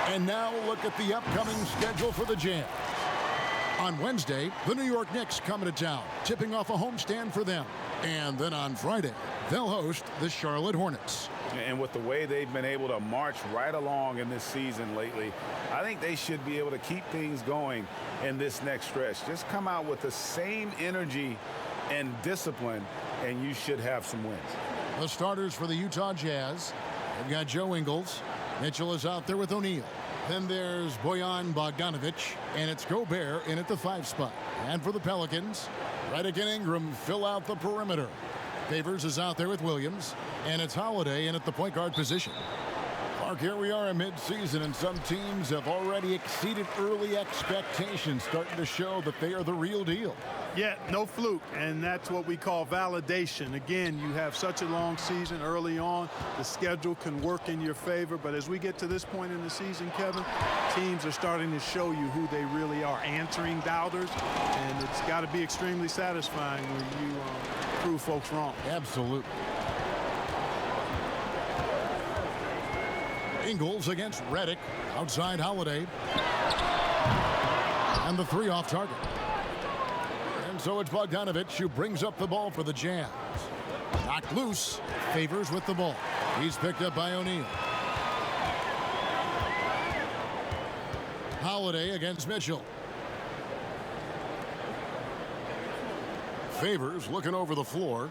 And now look at the upcoming schedule for the Jazz. On Wednesday, the New York Knicks coming to town, tipping off a homestand for them. And then on Friday, they'll host the Charlotte Hornets. And with the way they've been able to march right along in this season lately, I think they should be able to keep things going in this next stretch. Just come out with the same energy and discipline, and you should have some wins. The starters for the Utah Jazz, they've got Joe Ingles. Mitchell is out there with O'Neal. Then there's Bojan Bogdanovic, and it's Gobert in at the 5 spot. And for the Pelicans, Redick and Ingram fill out the perimeter. Favors is out there with Williams, and it's Holiday in at the point guard position. Mark, here we are in mid-season, and some teams have already exceeded early expectations, starting to show that they are the real deal. Yeah, no fluke, and that's what we call validation. Again, you have such a long season early on. The schedule can work in your favor, but as we get to this point in the season, Kevin, teams are starting to show you who they really are, answering doubters, and it's got to be extremely satisfying when you prove folks wrong. Absolutely. Ingles against Redick, outside Holiday. And the 3 off target. And so it's Bogdanovic who brings up the ball for the Jazz. Knocked loose, Favors with the ball. He's picked up by O'Neal. Holiday against Mitchell. Favors looking over the floor.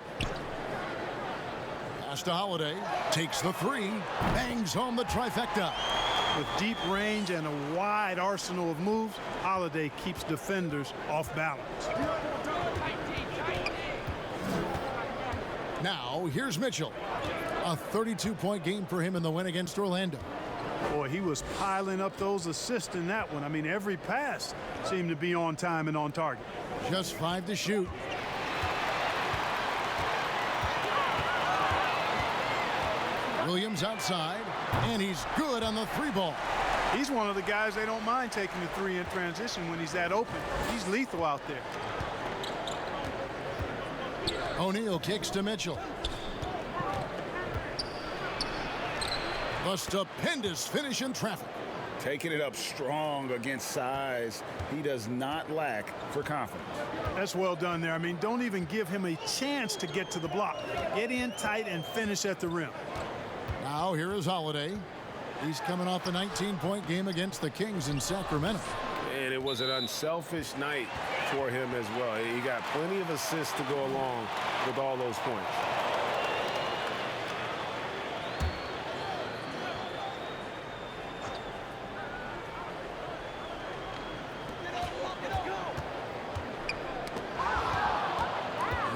Pass to Holiday. Takes the 3. Bangs home the trifecta. With deep range and a wide arsenal of moves, Holiday keeps defenders off balance. Now, here's Mitchell. A 32-point game for him in the win against Orlando. Boy, he was piling up those assists in that one. I mean, every pass seemed to be on time and on target. Just 5 to shoot. Williams outside, and he's good on the 3 ball. He's one of the guys they don't mind taking the 3 in transition when he's that open. He's lethal out there. O'Neal kicks to Mitchell. A stupendous finish in traffic. Taking it up strong against size. He does not lack for confidence. That's well done there. I mean, don't even give him a chance to get to the block. Get in tight and finish at the rim. Now here is Holiday. He's coming off the 19-point game against the Kings in Sacramento. And it was an unselfish night for him as well. He got plenty of assists to go along with all those points.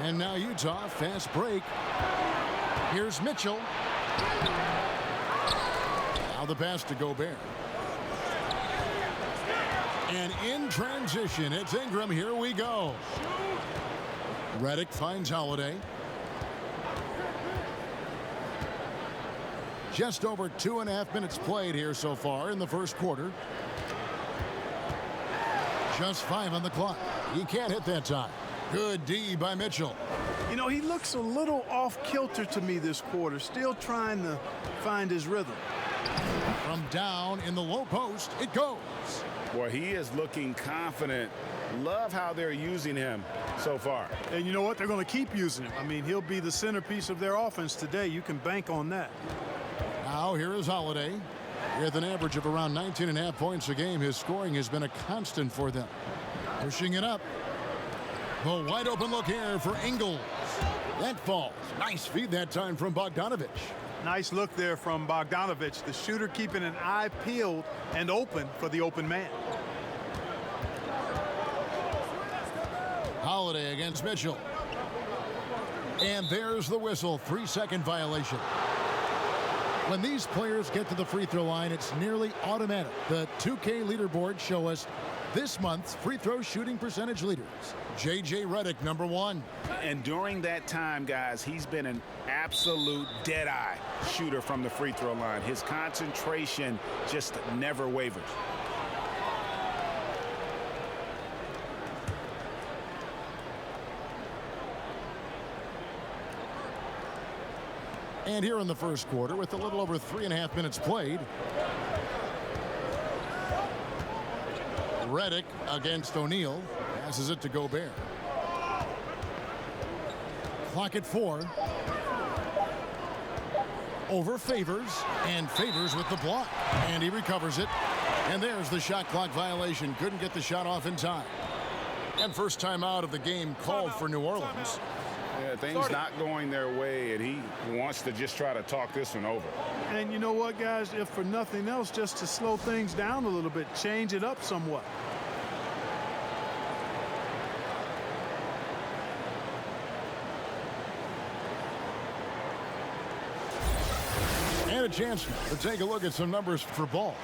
And now Utah, fast break. Here's Mitchell. Now the pass to Gobert. And in transition, it's Ingram. Here we go. Redick finds Holiday. Just over 2.5 minutes played here so far in the first quarter. Just 5 on the clock. He can't hit that time. Good D by Mitchell. You know, he looks a little off kilter to me this quarter, still trying to find his rhythm. From down in the low post, it goes. Boy, he is looking confident. Love how they're using him so far. And you know what? They're going to keep using him. I mean, he'll be the centerpiece of their offense today. You can bank on that. Now here is Holiday. With an average of around 19.5 points a game, his scoring has been a constant for them. Pushing it up. The wide open look here for Ingles. That falls. Nice feed that time from Bogdanovic. Nice look there from Bogdanovic, the shooter keeping an eye peeled and open for the open man. Holiday against Mitchell. And there's the whistle. 3-second violation. When these players get to the free throw line, it's nearly automatic. The 2K leaderboards show us this month's free throw shooting percentage leaders. J.J. Redick, number 1. And during that time, guys, he's been an absolute dead-eye shooter from the free throw line. His concentration just never wavers. And here in the first quarter, with a little over 3.5 minutes played, Redick against O'Neal. Passes it to Gobert. Clock at 4. Over Favors, and Favors with the block. And he recovers it. And there's the shot clock violation. Couldn't get the shot off in time. And first time out of the game called for New Orleans. Yeah, things not going their way, and he wants to just try to talk this one over. And you know what, guys? If for nothing else, just to slow things down a little bit, change it up somewhat. And a chance to take a look at some numbers for Ball.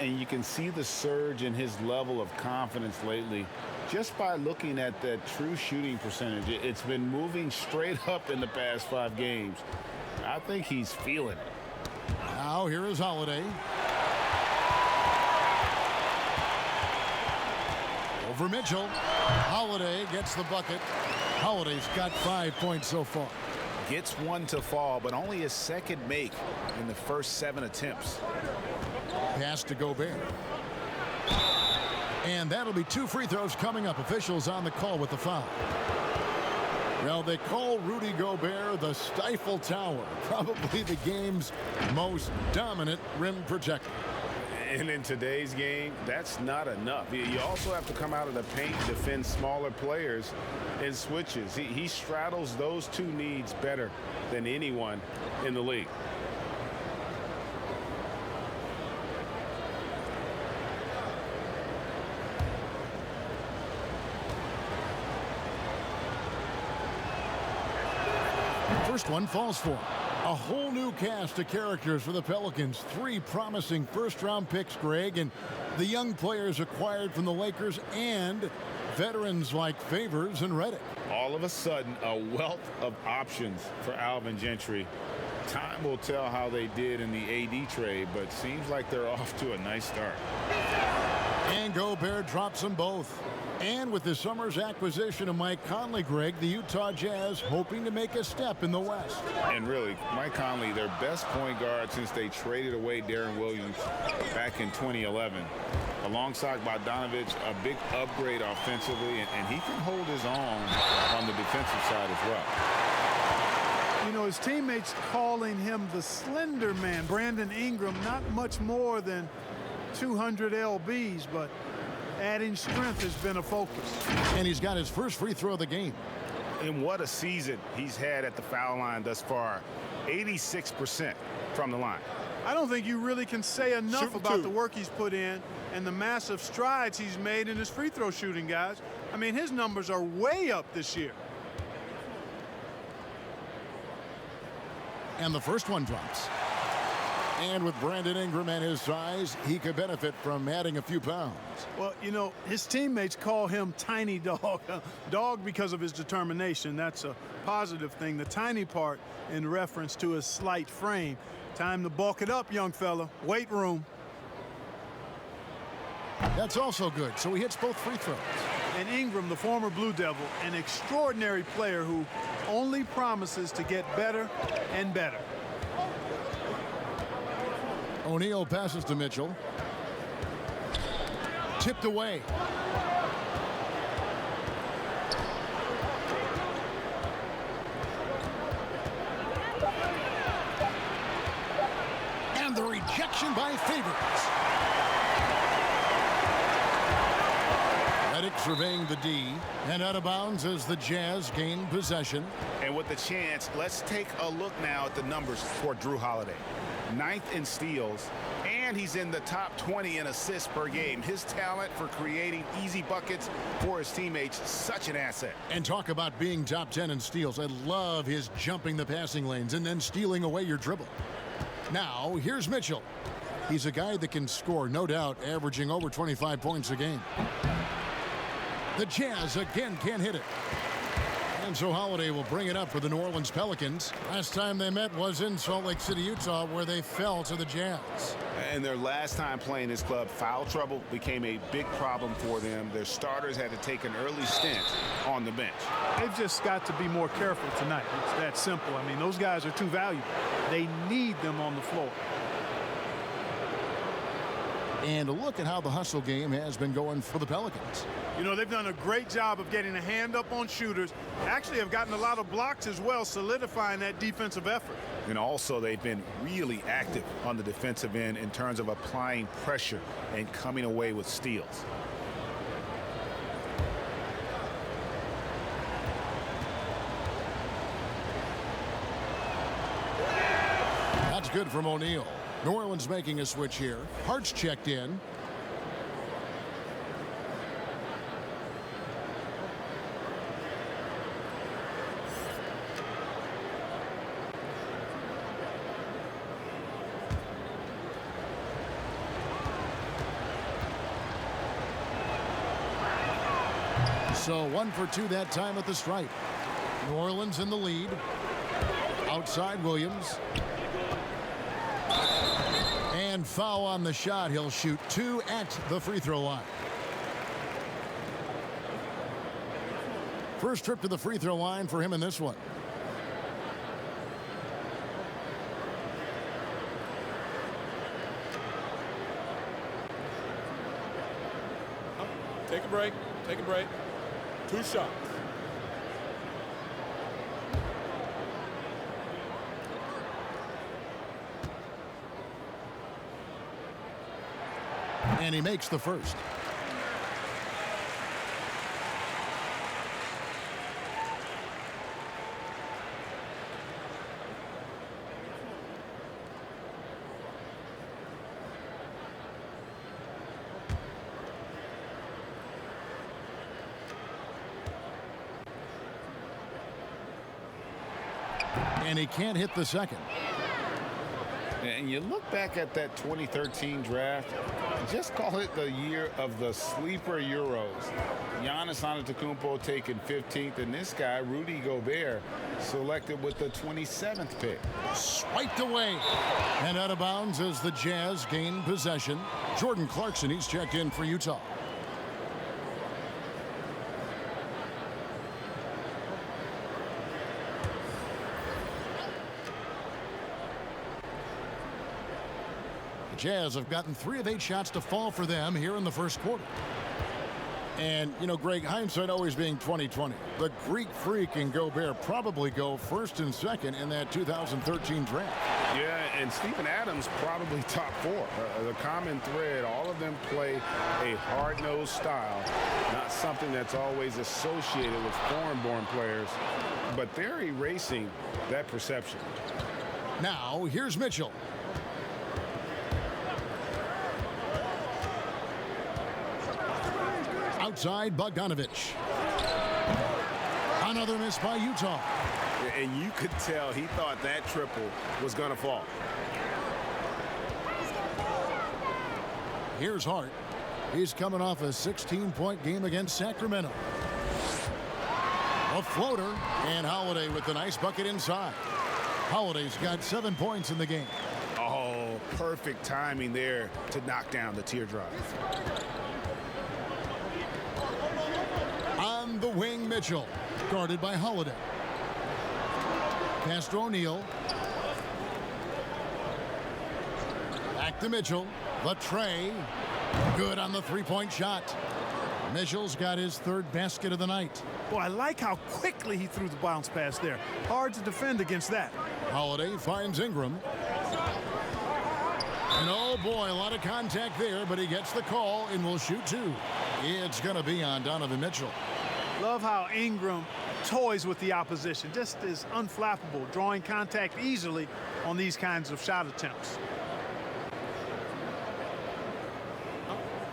And you can see the surge in his level of confidence lately just by looking at that true shooting percentage. It's been moving straight up in the past 5 games. I think he's feeling it. Now here is Holiday. Over Mitchell. Holiday gets the bucket. Holiday's got 5 points so far. Gets one to fall, but only his second make in the first 7 attempts. Pass to Gobert. And that'll be 2 free throws coming up. Officials on the call with the foul. Well, they call Rudy Gobert the Stifle Tower. Probably the game's most dominant rim protector. And in today's game, that's not enough. You also have to come out of the paint, defend smaller players and switches. He straddles those 2 needs better than anyone in the league. First one falls for him. A whole new cast of characters for the Pelicans. 3 promising first-round picks, Greg, and the young players acquired from the Lakers and veterans like Favors and Redick. All of a sudden, a wealth of options for Alvin Gentry. Time will tell how they did in the AD trade, but seems like they're off to a nice start. And Gobert drops them both. And with the summer's acquisition of Mike Conley, Greg, the Utah Jazz hoping to make a step in the West. And really, Mike Conley, their best point guard since they traded away Darren Williams back in 2011. Alongside Bogdanovich, a big upgrade offensively, and he can hold his own on the defensive side as well. You know, his teammates calling him the slender man. Brandon Ingram, not much more than 200 lbs, but adding strength has been a focus. And he's got his first free throw of the game. And what a season he's had at the foul line thus far. 86% from the line. I don't think you really can say enough about the work he's put in and the massive strides he's made in his free throw shooting, guys. I mean, his numbers are way up this year. And the first one drops. And with Brandon Ingram and his size, he could benefit from adding a few pounds. Well, you know, his teammates call him Tiny Dog. Dog because of his determination. That's a positive thing. The tiny part in reference to his slight frame. Time to bulk it up, young fella. Weight room. That's also good. So he hits both free throws. And Ingram, the former Blue Devil, an extraordinary player who only promises to get better and better. O'Neal passes to Mitchell. Tipped away. And the rejection by Favors. Redick surveying the D, and out of bounds as the Jazz gain possession. And with the chance, let's take a look now at the numbers for Drew Holiday. 9th in steals, and he's in the top 20 in assists per game. His talent for creating easy buckets for his teammates, such an asset. And talk about being top 10 in steals. I love his jumping the passing lanes and then stealing away your dribble. Now, here's Mitchell. He's a guy that can score, no doubt, averaging over 25 points a game. The Jazz again can't hit it. And so Holiday will bring it up for the New Orleans Pelicans. Last time they met was in Salt Lake City, Utah, where they fell to the Jazz. And their last time playing this club, foul trouble became a big problem for them. Their starters had to take an early stint on the bench. They've just got to be more careful tonight. It's that simple. I mean, those guys are too valuable. They need them on the floor. And look at how the hustle game has been going for the Pelicans. You know, they've done a great job of getting a hand up on shooters. Actually have gotten a lot of blocks as well, solidifying that defensive effort. And also, they've been really active on the defensive end in terms of applying pressure and coming away with steals. That's good from O'Neal. New Orleans making a switch here. Hart's checked in. So 1 for 2 that time at the stripe. New Orleans in the lead. Outside Williams. And foul on the shot. He'll shoot 2 at the free throw line. First trip to the free throw line for him in this one. Take a break. Take a break. 2 shots. And he makes the first. And he can't hit the second. And you look back at that 2013 draft, just call it the year of the sleeper Euros. Giannis Antetokounmpo taken 15th, and this guy, Rudy Gobert, selected with the 27th pick. Swiped away. And out of bounds as the Jazz gain possession. Jordan Clarkson, he's checked in for Utah. Jazz have gotten 3 of 8 shots to fall for them here in the first quarter. And, you know, Greg, hindsight always being 20/20. The Greek Freak and Gobert probably go first and second in that 2013 draft. Yeah, and Steven Adams probably top 4. The common thread, all of them play a hard-nosed style, not something that's always associated with foreign-born players, but they're erasing that perception. Now, here's Mitchell. Outside Bogdanovich. Another miss by Utah. And you could tell he thought that triple was going to fall. Here's Hart. He's coming off a 16-point game against Sacramento. A floater, and Holiday with the nice bucket inside. Holiday's got 7 points in the game. Oh, perfect timing there to knock down the teardrop. On the wing, Mitchell, guarded by Holiday. Pass to O'Neal. Back to Mitchell. The tray. Good on the three-point shot. Mitchell's got his 3rd basket of the night. Boy, I like how quickly he threw the bounce pass there. Hard to defend against that. Holiday finds Ingram. And oh boy, a lot of contact there, but he gets the call and will shoot 2. It's going to be on Donovan Mitchell. Love how Ingram toys with the opposition. Just is unflappable, drawing contact easily on these kinds of shot attempts.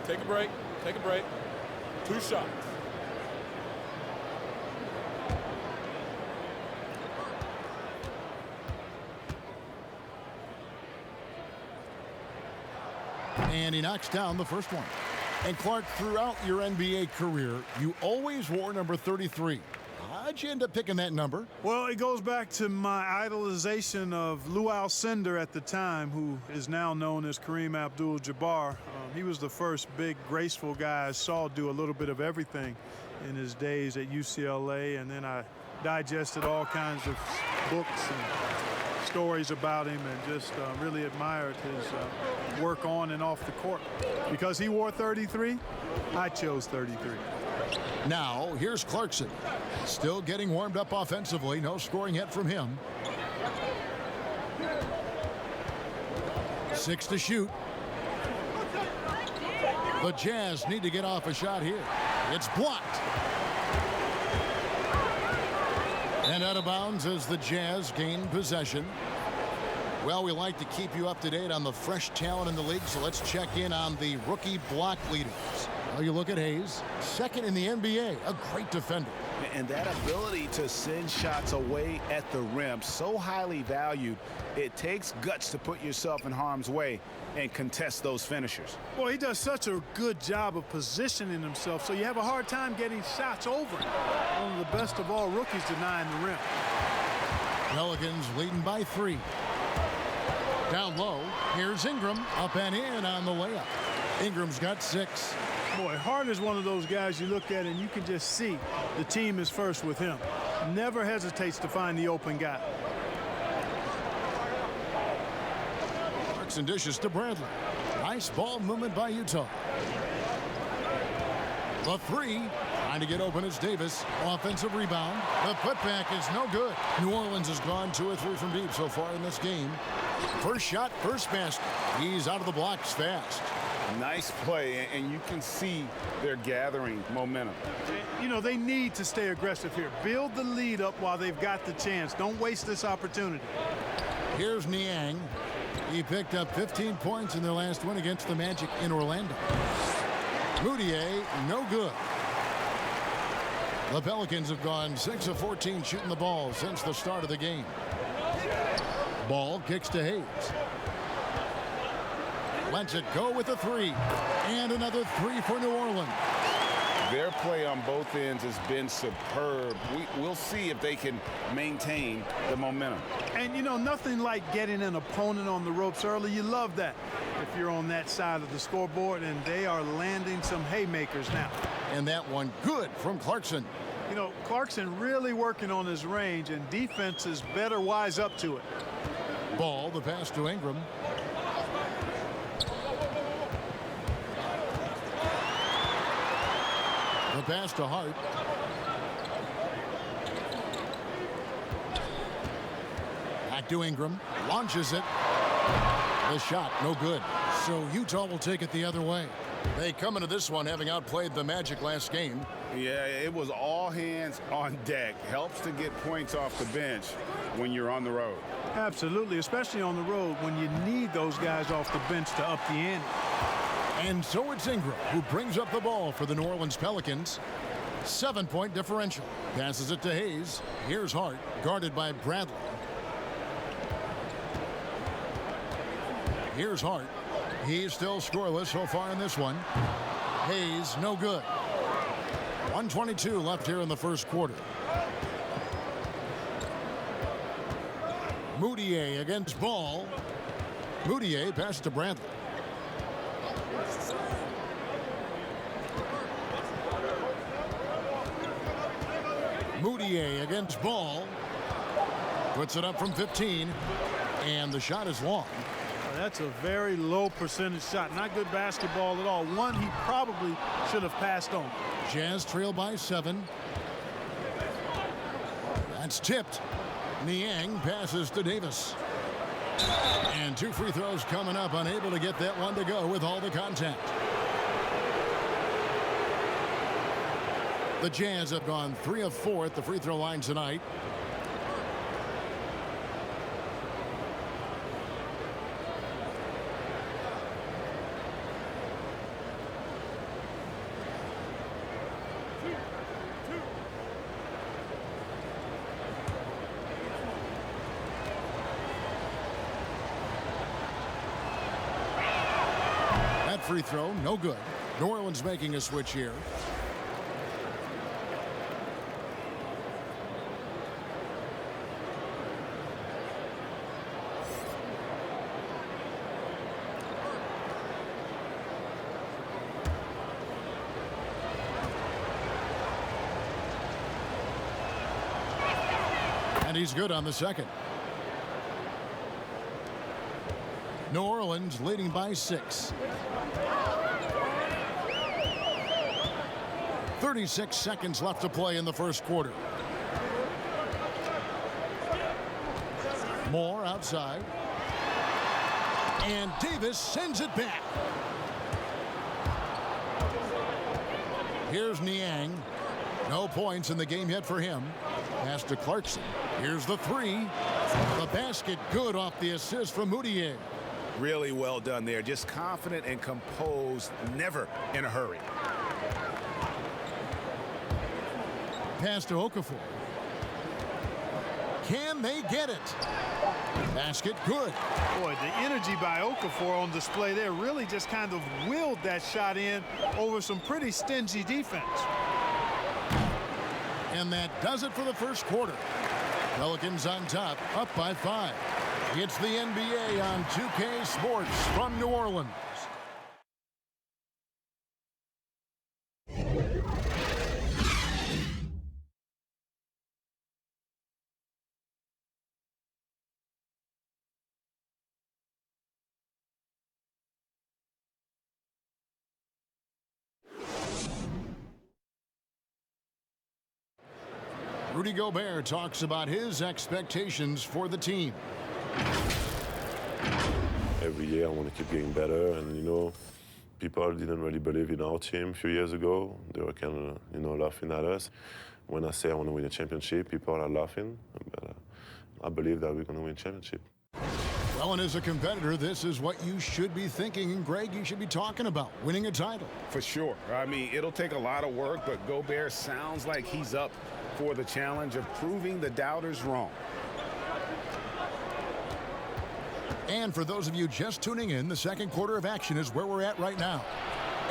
Take a break. Take a break. 2 shots. And he knocks down the first one. And Clark, throughout your NBA career, you always wore number 33. How'd you end up picking that number? Well, it goes back to my idolization of Lou Alcindor at the time, who is now known as Kareem Abdul-Jabbar. He was the first big, graceful guy I saw do a little bit of everything in his days at UCLA, and then I digested all kinds of books and stories about him and just really admired his work on and off the court. Because he wore 33, I chose 33. Now, here's Clarkson. Still getting warmed up offensively. No scoring hit from him. 6 to shoot. The Jazz need to get off a shot here. It's blocked. And out of bounds as the Jazz gain possession. Well, we like to keep you up to date on the fresh talent in the league, so let's check in on the rookie block leaders. Well, you look at Hayes, second in the NBA, a great defender. And that ability to send shots away at the rim, so highly valued. It takes guts to put yourself in harm's way and contest those finishers. Boy, he does such a good job of positioning himself, so you have a hard time getting shots over him. One of the best of all rookies denying the rim. Pelicans leading by 3. Down low, here's Ingram, up and in on the layup. Ingram's got 6. Boy, Hart is one of those guys you look at and you can just see the team is first with him. Never hesitates to find the open guy. Clarkson dishes to Bradley. Nice ball movement by Utah. The 3, trying to get open is Davis. Offensive rebound. The putback is no good. New Orleans has gone 2 or 3 from deep so far in this game. First shot, first basket. He's out of the blocks fast. Nice play, and you can see they're gathering momentum. You know, they need to stay aggressive here. Build the lead up while they've got the chance. Don't waste this opportunity. Here's Niang. He picked up 15 points in their last win against the Magic in Orlando. Moutier, no good. The Pelicans have gone 6 of 14 shooting the ball since the start of the game. Ball kicks to Hayes. Lets it go with a 3. And another 3 for New Orleans. Their play on both ends has been superb. We'll see if they can maintain the momentum. And, you know, nothing like getting an opponent on the ropes early. You love that if you're on that side of the scoreboard, and they are landing some haymakers now. And that one good from Clarkson. You know, Clarkson really working on his range, and defenses better wise up to it. Ball, the pass to Ingram. The pass to Hart. Back to Ingram. Launches it. The shot, no good. So Utah will take it the other way. They come into this one having outplayed the Magic last game. Yeah, it was all hands on deck. Helps to get points off the bench when you're on the road. Absolutely, especially on the road when you need those guys off the bench to up the ante. And so it's Ingram who brings up the ball for the New Orleans Pelicans. 7-point differential. Passes it to Hayes. Here's Hart, guarded by Bradley. Here's Hart. He's still scoreless so far in this one. Hayes, no good. 1:22 left here in the first quarter. Moutier against Ball. Moutier passes to Bradley. Moutier against Ball. Puts it up from 15. And the shot is long. That's a very low percentage shot. Not good basketball at all. One he probably should have passed on. Jazz trail by 7. That's tipped. Niang passes to Davis. And 2 free throws coming up. Unable to get that one to go with all the contact. The Jazz have gone 3 of 4 at the free throw line tonight. That free throw, no good. New Orleans making a switch here. And he's good on the second. New Orleans leading by 6. 36 seconds left to play in the first quarter. Moore outside. And Davis sends it back. Here's Niang. No points in the game yet for him. Pass to Clarkson. Here's the three. The basket good off the assist from Moutier. Really well done there. Just confident and composed, never in a hurry. Pass to Okafor. Can they get it? Basket good. Boy, the energy by Okafor on display there really just kind of willed that shot in over some pretty stingy defense. And that does it for the first quarter. Pelicans on top, up by 5. It's the NBA on 2K Sports from New Orleans. Rudy Gobert talks about his expectations for the team. Every year I want to keep getting better, and people didn't really believe in our team a few years ago. They were kind of laughing at us. When I say I want to win a championship, people are laughing, but I believe that we're going to win a championship. Well, and as a competitor, this is what you should be thinking, and Greg, you should be talking about, winning a title. For sure. I mean, it'll take a lot of work, but Gobert sounds like he's up for the challenge of proving the doubters wrong. And for those of you just tuning in, the second quarter of action is where we're at right now.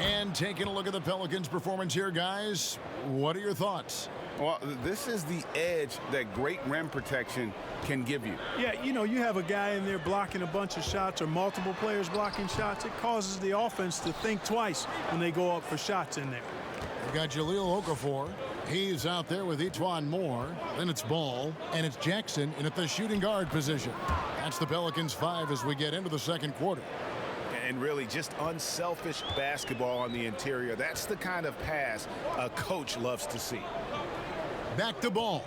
And taking a look at the Pelicans' performance here, guys, what are your thoughts? Well, this is the edge that great rim protection can give you. Yeah, you have a guy in there blocking a bunch of shots or multiple players blocking shots. It causes the offense to think twice when they go up for shots in there. We've got Jahlil Okafor. He's out there with Etuan Moore. Then it's Ball, and it's Jackson in at the shooting guard position. That's the Pelicans' 5 as we get into the second quarter. And really just unselfish basketball on the interior. That's the kind of pass a coach loves to see. Back to Ball.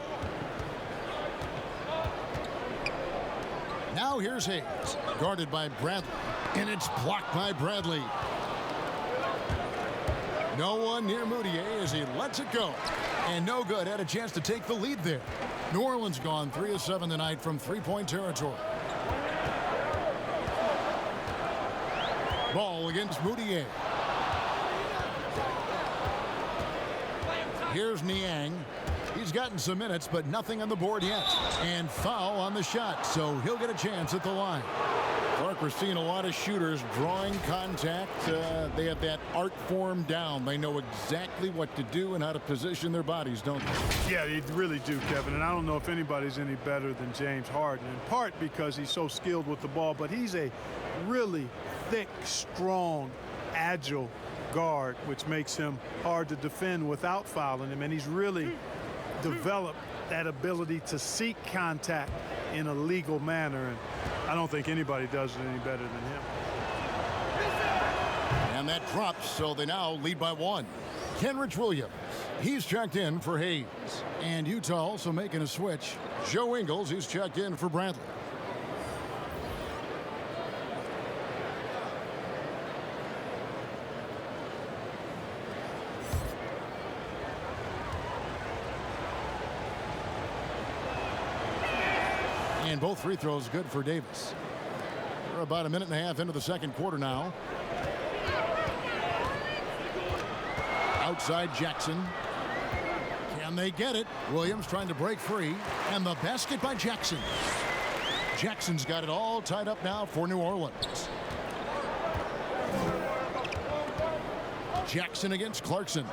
Now here's Hayes, guarded by Bradley, and it's blocked by Bradley. No one near Moutier as he lets it go. And no good. Had a chance to take the lead there. New Orleans gone 3 of 7 tonight from three-point territory. Ball against Moutier. Here's Niang. He's gotten some minutes, but nothing on the board yet. And foul on the shot, so he'll get a chance at the line. Clark, we're seeing a lot of shooters drawing contact. They have that art form down. They know exactly what to do and how to position their bodies, don't they? Yeah, they really do, Kevin. And I don't know if anybody's any better than James Harden, in part because he's so skilled with the ball, but he's a really thick, strong, agile guard, which makes him hard to defend without fouling him. And he's really developed that ability to seek contact in a legal manner. And I don't think anybody does it any better than him. And that drops, so they now lead by 1. Kenrich Williams, he's checked in for Hayes. And Utah also making a switch. Joe Ingles, he's checked in for Bradley. And both free throws good for Davis. We're about a minute and a half into the second quarter now. Outside Jackson. Can they get it? Williams trying to break free. And the basket by Jackson. Jackson's got it all tied up now for New Orleans. Jackson against Clarkson.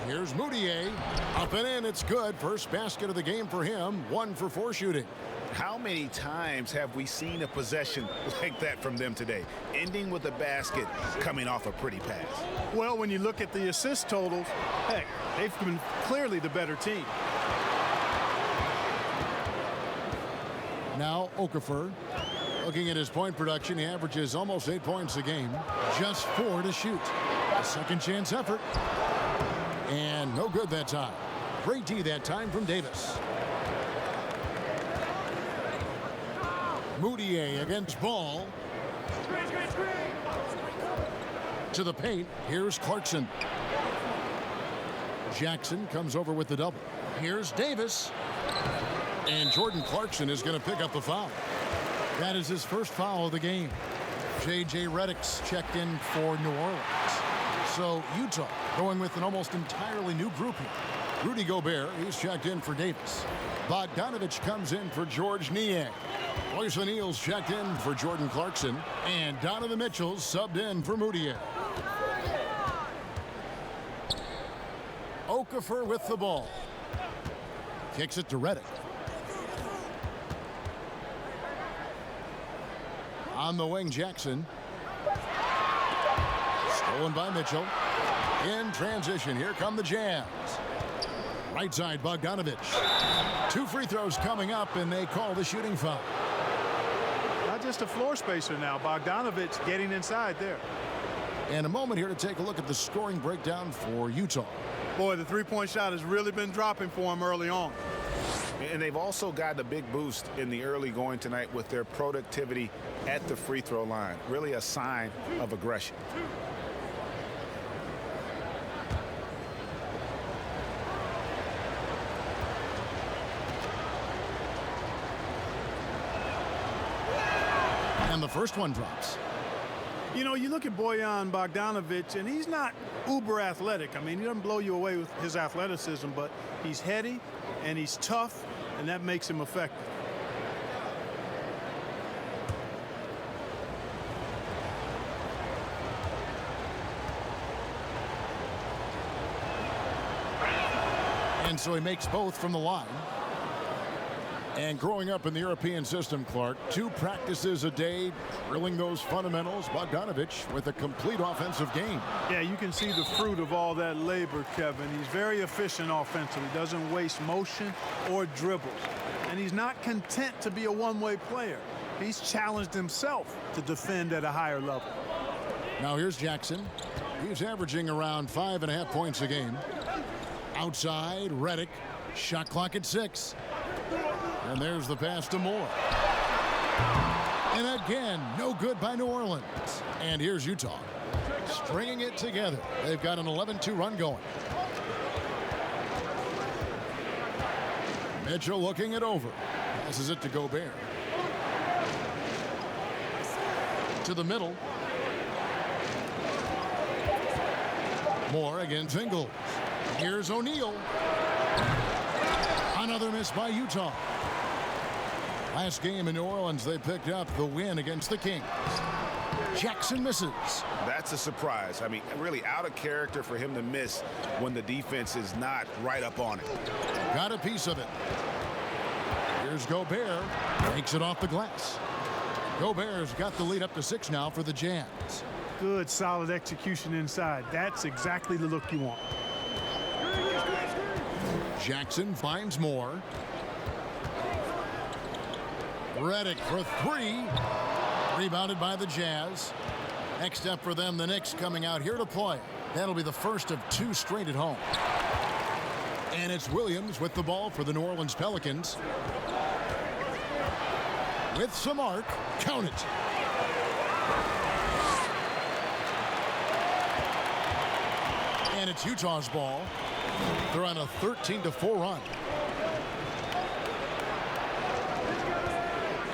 Here's Moutier. Up and in, it's good. First basket of the game for him. 1 for 4 shooting. How many times have we seen a possession like that from them today? Ending with a basket, coming off a pretty pass. Well, when you look at the assist totals, heck, they've been clearly the better team. Now Okafor. Looking at his point production, he averages almost 8 points a game. Just 4 to shoot. A second chance effort. And no good that time. Great D that time from Davis. Moutier against Ball. To the paint. Here's Clarkson. Jackson comes over with the double. Here's Davis. And Jordan Clarkson is going to pick up the foul. That is his first foul of the game. J.J. Redick's checked in for New Orleans. So Utah going with an almost entirely new group here. Rudy Gobert, he's checked in for Davis. Bogdanovich comes in for George Niang. Royce O'Neal's checked in for Jordan Clarkson. And Donovan Mitchell's subbed in for Moutier. Okafor with the ball. Kicks it to Redick. On the wing, Jackson. Stolen by Mitchell. In transition, here come the Jazz. Right side, Bogdanovich. 2 free throws coming up, and they call the shooting foul. Not just a floor spacer now. Bogdanovich getting inside there. And a moment here to take a look at the scoring breakdown for Utah. Boy, the three-point shot has really been dropping for him early on. And they've also gotten a big boost in the early going tonight with their productivity at the free throw line. Really a sign of aggression. And the first one drops. You know, you look at Bojan Bogdanovic, and he's not uber athletic. I mean, he doesn't blow you away with his athleticism, but he's heady and he's tough, and that makes him effective. And so he makes both from the line. And growing up in the European system, Clark, 2 practices a day, drilling those fundamentals. Bogdanovich with a complete offensive game. Yeah, you can see the fruit of all that labor, Kevin. He's very efficient offensively, doesn't waste motion or dribbles. And he's not content to be a one-way player. He's challenged himself to defend at a higher level. Now here's Jackson. He's averaging around 5.5 points a game. Outside, Redick. Shot clock at 6. And there's the pass to Moore. And again, no good by New Orleans. And here's Utah. Stringing it together. They've got an 11-2 run going. Mitchell looking it over. Passes it to Gobert. To the middle. Moore against Ingles. Here's O'Neal. Another miss by Utah. Last game in New Orleans, they picked up the win against the Kings. Jackson misses. That's a surprise. I mean, really out of character for him to miss when the defense is not right up on it. Got a piece of it. Here's Gobert. Takes it off the glass. Gobert's got the lead up to 6 now for the Jazz. Good, solid execution inside. That's exactly the look you want. Jackson finds Moore. Redick for 3. Rebounded by the Jazz. Next up for them, the Knicks coming out here to play. That'll be the first of 2 straight at home. And it's Williams with the ball for the New Orleans Pelicans. With some arc. Count it. And it's Utah's ball. They're on a 13-4 run.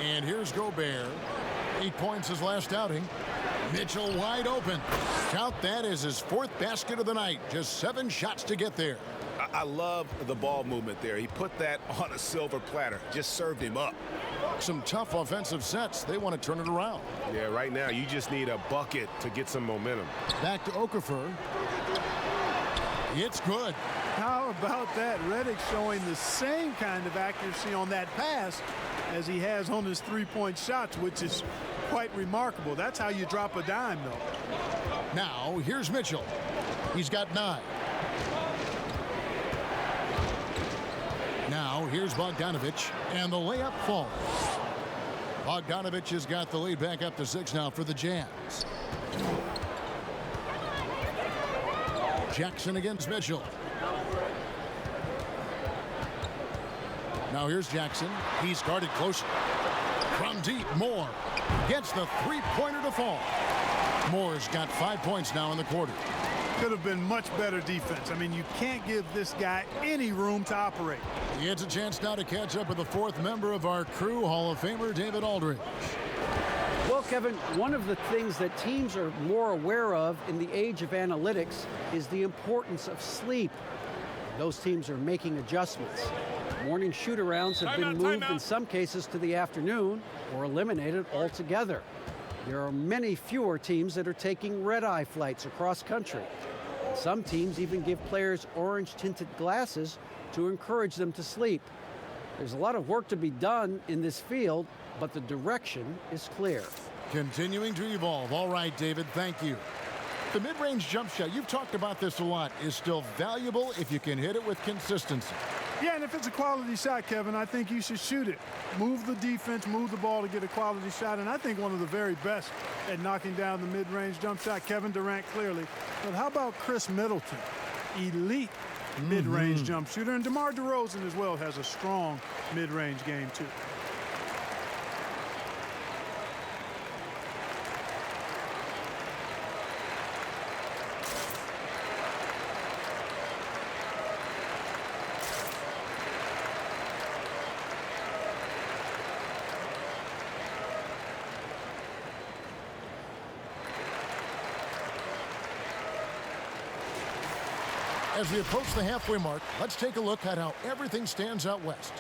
And here's Gobert. 8 points his last outing. Mitchell wide open. Count that as his 4th basket of the night. Just 7 shots to get there. I love the ball movement there. He put that on a silver platter. Just served him up. Some tough offensive sets. They want to turn it around. Yeah, right now you just need a bucket to get some momentum. Back to Okafor. It's good. How about that? Redick showing the same kind of accuracy on that pass as he has on his three-point shots, which is quite remarkable. That's how you drop a dime, though. Now, here's Mitchell. He's got 9. Now, here's Bogdanovich, and the layup falls. Bogdanovich has got the lead back up to 6 now for the Jazz. Jackson against Mitchell. Now here's Jackson. He's guarded closely. From deep, Moore gets the three-pointer to fall. Moore's got 5 points now in the quarter. Could have been much better defense. I mean, you can't give this guy any room to operate. He gets a chance now to catch up with the 4th member of our crew, Hall of Famer David Aldridge. Well, Kevin, one of the things that teams are more aware of in the age of analytics is the importance of sleep. Those teams are making adjustments. Morning shoot-arounds have been moved in some cases to the afternoon or eliminated altogether. There are many fewer teams that are taking red-eye flights across country. Some teams even give players orange-tinted glasses to encourage them to sleep. There's a lot of work to be done in this field, but the direction is clear. Continuing to evolve. All right, David, thank you. The mid-range jump shot, you've talked about this a lot, is still valuable if you can hit it with consistency. Yeah, and if it's a quality shot, Kevin, I think you should shoot it. Move the defense, move the ball to get a quality shot, and I think one of the very best at knocking down the mid-range jump shot, Kevin Durant clearly. But how about Chris Middleton? Elite mid-range jump shooter, and DeMar DeRozan as well has a strong mid-range game too. As we approach the halfway mark, let's take a look at how everything stands out west.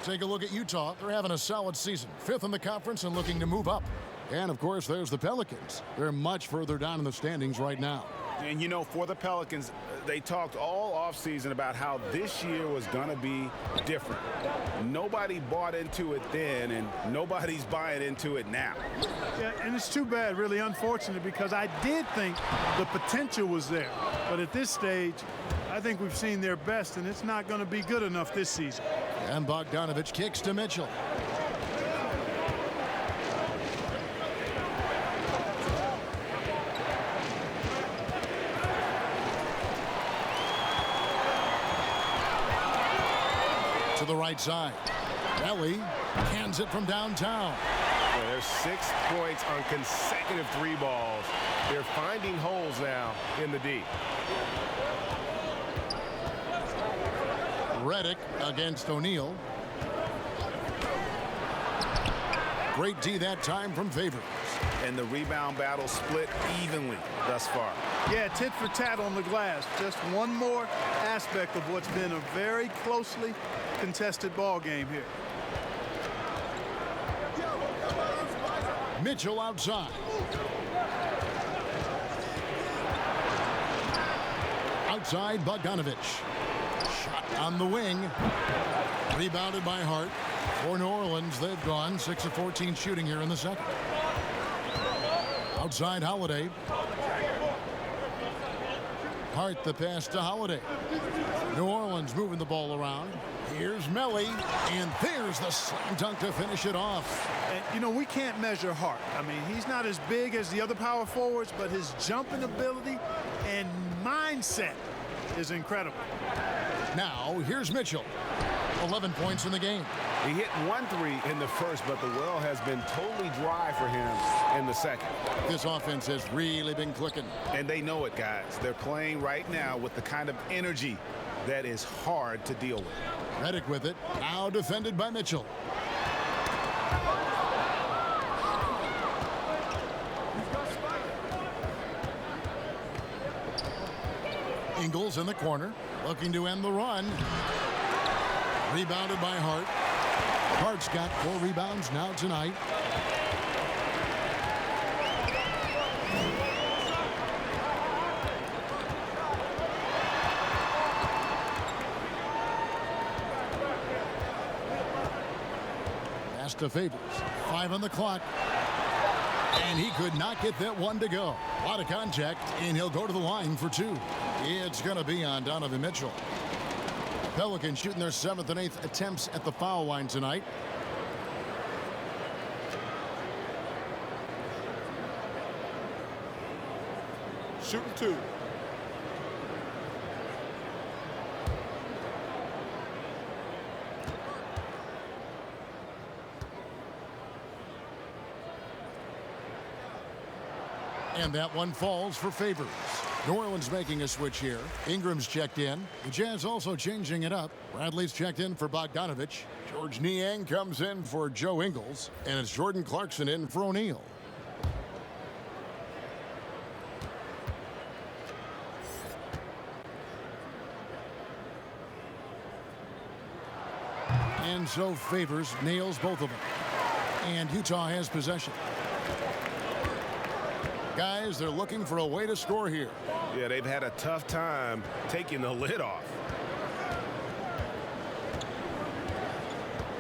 Take a look at Utah. They're having a solid season. 5th in the conference and looking to move up. And, of course, there's the Pelicans. They're much further down in the standings right now. And, you know, for the Pelicans, they talked all offseason about how this year was going to be different. Nobody bought into it then, and nobody's buying into it now. Yeah, and it's too bad, really unfortunate, because I did think the potential was there. But at this stage, I think we've seen their best, and it's not going to be good enough this season. And Bogdanovich kicks to Mitchell. To the right side. Ellie cans it from downtown. Yeah, there's 6 points on consecutive 3 balls. They're finding holes now in the D. Redick against O'Neal. Great D that time from Favors. And the rebound battle split evenly thus far. Yeah, tit for tat on the glass. Just one more aspect of what's been a very closely contested ball game here. Mitchell outside. Outside, Bogdanovich. Shot on the wing. Rebounded by Hart. For New Orleans, they've gone 6 of 14 shooting here in the second. Outside, Holiday. Hart the pass to Holiday. New Orleans moving the ball around. Here's Melly, and there's the slam dunk to finish it off. And, you know, we can't measure Hart. I mean, he's not as big as the other power forwards, but his jumping ability and mindset is incredible. Now, here's Mitchell. 11 points in the game. He hit 1 3 in the first, but the well has been totally dry for him in the second. This offense has really been clicking. And they know it, guys. They're playing right now with the kind of energy that is hard to deal with. Redick with it. Now defended by Mitchell. Ingles in the corner, looking to end the run. Rebounded by Hart. Hart's got 4 rebounds now tonight. Pass to Favors. 5 on the clock. And he could not get that one to go. A lot of contact, and he'll go to the line for 2. It's going to be on Donovan Mitchell. Pelicans shooting their 7th and 8th attempts at the foul line tonight. Shooting 2. And that one falls for Favors. New Orleans making a switch here. Ingram's checked in. The Jazz also changing it up. Bradley's checked in for Bogdanovich. George Niang comes in for Joe Ingles. And it's Jordan Clarkson in for O'Neal. And so Favors nails both of them. And Utah has possession. Guys, they're looking for a way to score here. Yeah, they've had a tough time taking the lid off.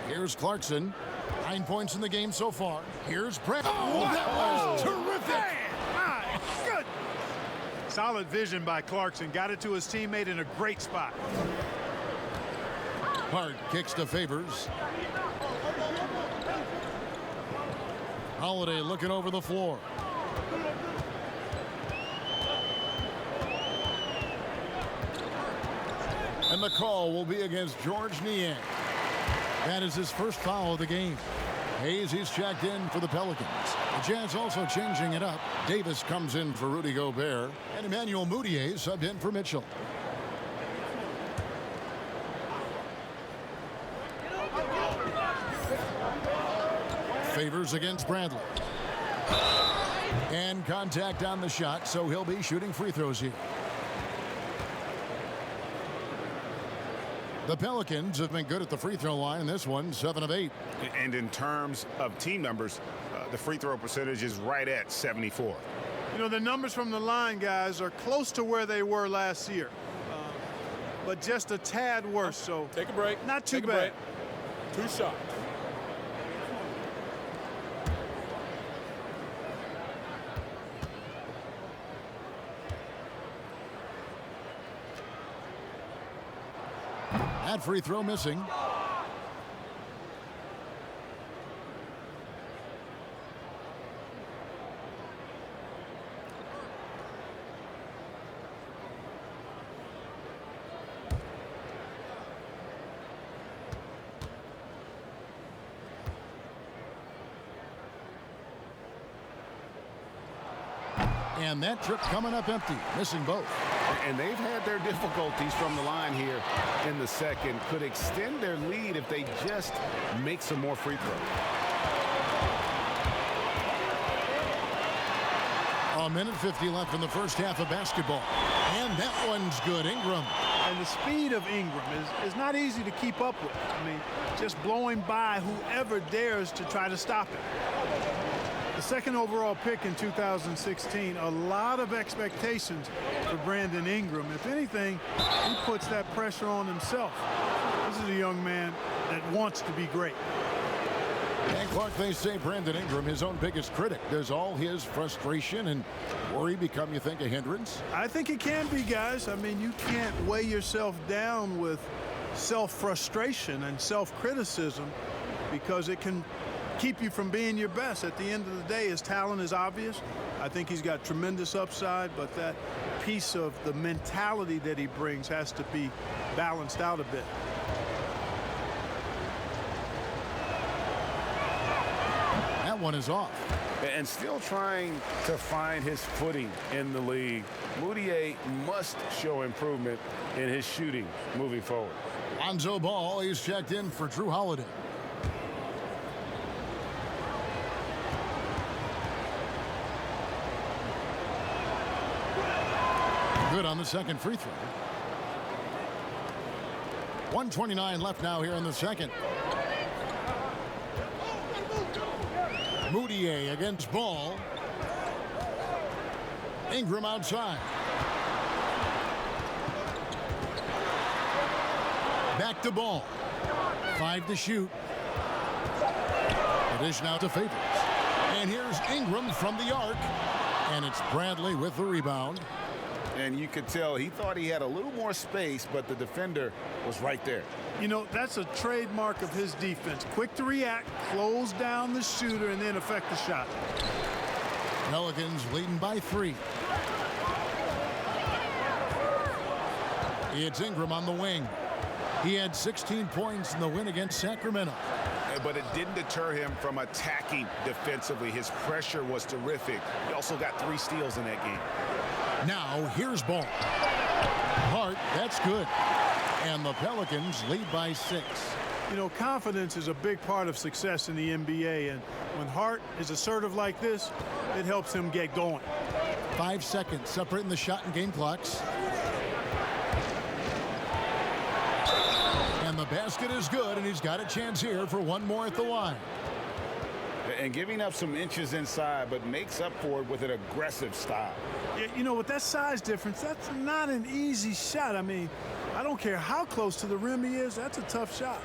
Here's Clarkson. 9 points in the game so far. Here's Brett. Oh, that was terrific. My goodness. Solid vision by Clarkson. Got it to his teammate in a great spot. Hart kicks to Favors. Holiday looking over the floor. And the call will be against George Niang. That is his first foul of the game. Hayes, he's checked in for the Pelicans. The Jazz also changing it up. Davis comes in for Rudy Gobert. And Emmanuel Mudiay subbed in for Mitchell. Favors against Bradley. And contact on the shot, so he'll be shooting free throws here. The Pelicans have been good at the free throw line. This one, 7 of 8. And in terms of team numbers, the free throw percentage is right at 74. You know, the numbers from the line, guys, are close to where they were last year. But just a tad worse, so Take a break. not too Take a bad. break. 2 shots. That free throw missing. And that trip coming up empty, missing both. And they've had their difficulties from the line here in the second. Could extend their lead if they just make some more free throws. A minute 50 left in the first half of basketball. And that one's good. Ingram. And the speed of Ingram is not easy to keep up with. I mean, just blowing by whoever dares to try to stop it. The second overall pick in 2016, a lot of expectations for Brandon Ingram. If anything, he puts that pressure on himself. This is a young man that wants to be great. And Clark, they say Brandon Ingram, his own biggest critic. Does all his frustration and worry become, you think, a hindrance? I think it can be, guys. I mean, you can't weigh yourself down with self-frustration and self-criticism because it can keep you from being your best. At the end of the day, his talent is obvious. I think he's got tremendous upside, but that piece of the mentality that he brings has to be balanced out a bit. That one is off. And still trying to find his footing in the league. Mudiay must show improvement in his shooting moving forward. Lonzo Ball, he's checked in for Drew Holiday. Good on the second free throw. 1:29 left now here in the second. Mudiay against Ball. Ingram outside. Back to Ball. 5 to shoot. The dish now to Favors. And here's Ingram from the arc. And it's Bradley with the rebound. And you could tell he thought he had a little more space, but the defender was right there. You know, that's a trademark of his defense. Quick to react, close down the shooter, and then affect the shot. Pelicans leading by 3. It's Ingram on the wing. He had 16 points in the win against Sacramento. But it didn't deter him from attacking defensively. His pressure was terrific. He also got 3 steals in that game. Now here's Ball. Hart, that's good. And the Pelicans lead by 6. You know, confidence is a big part of success in the NBA, and when Hart is assertive like this, it helps him get going. 5 seconds separating the shot and game clocks. And the basket is good, and he's got a chance here for one more at the line. And giving up some inches inside, but makes up for it with an aggressive style. You know, with that size difference, that's not an easy shot. I mean, I don't care how close to the rim he is, that's a tough shot.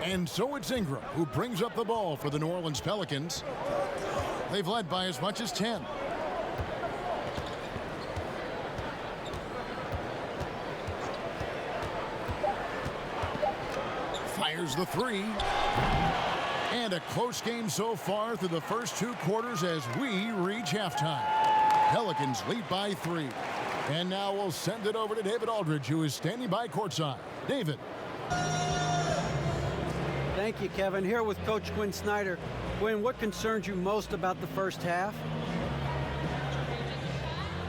And so it's Ingram who brings up the ball for the New Orleans Pelicans. They've led by as much as 10. Fires the 3. And a close game so far through the first 2 quarters as we reach halftime. Pelicans lead by 3. And now we'll send it over to David Aldridge, who is standing by courtside. David. Thank you, Kevin. Here with Coach Quinn Snyder. Quinn, what concerns you most about the first half?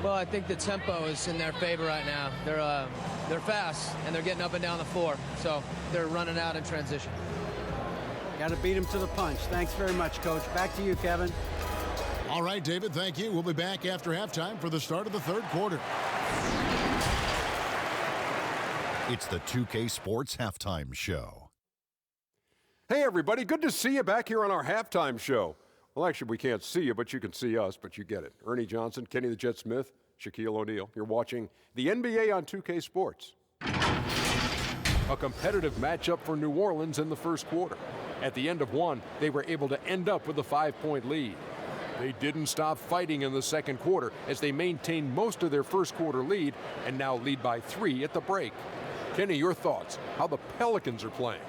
Well, I think the tempo is in their favor right now. They're fast, and they're getting up and down the floor, so they're running out in transition. Got to beat him to the punch. Thanks very much, Coach. Back to you, Kevin. All right, David, thank you. We'll be back after halftime for the start of the third quarter. It's the 2K Sports Halftime Show. Hey, everybody. Good to see you back here on our halftime show. Well, actually, we can't see you, but you can see us, but you get it. Ernie Johnson, Kenny the Jet Smith, Shaquille O'Neal. You're watching the NBA on 2K Sports. A competitive matchup for New Orleans in the first quarter. At the end of one, they were able to end up with a 5-point lead. They didn't stop fighting in the second quarter as they maintained most of their first quarter lead and now lead by 3 at the break. Kenny, your thoughts, how the Pelicans are playing?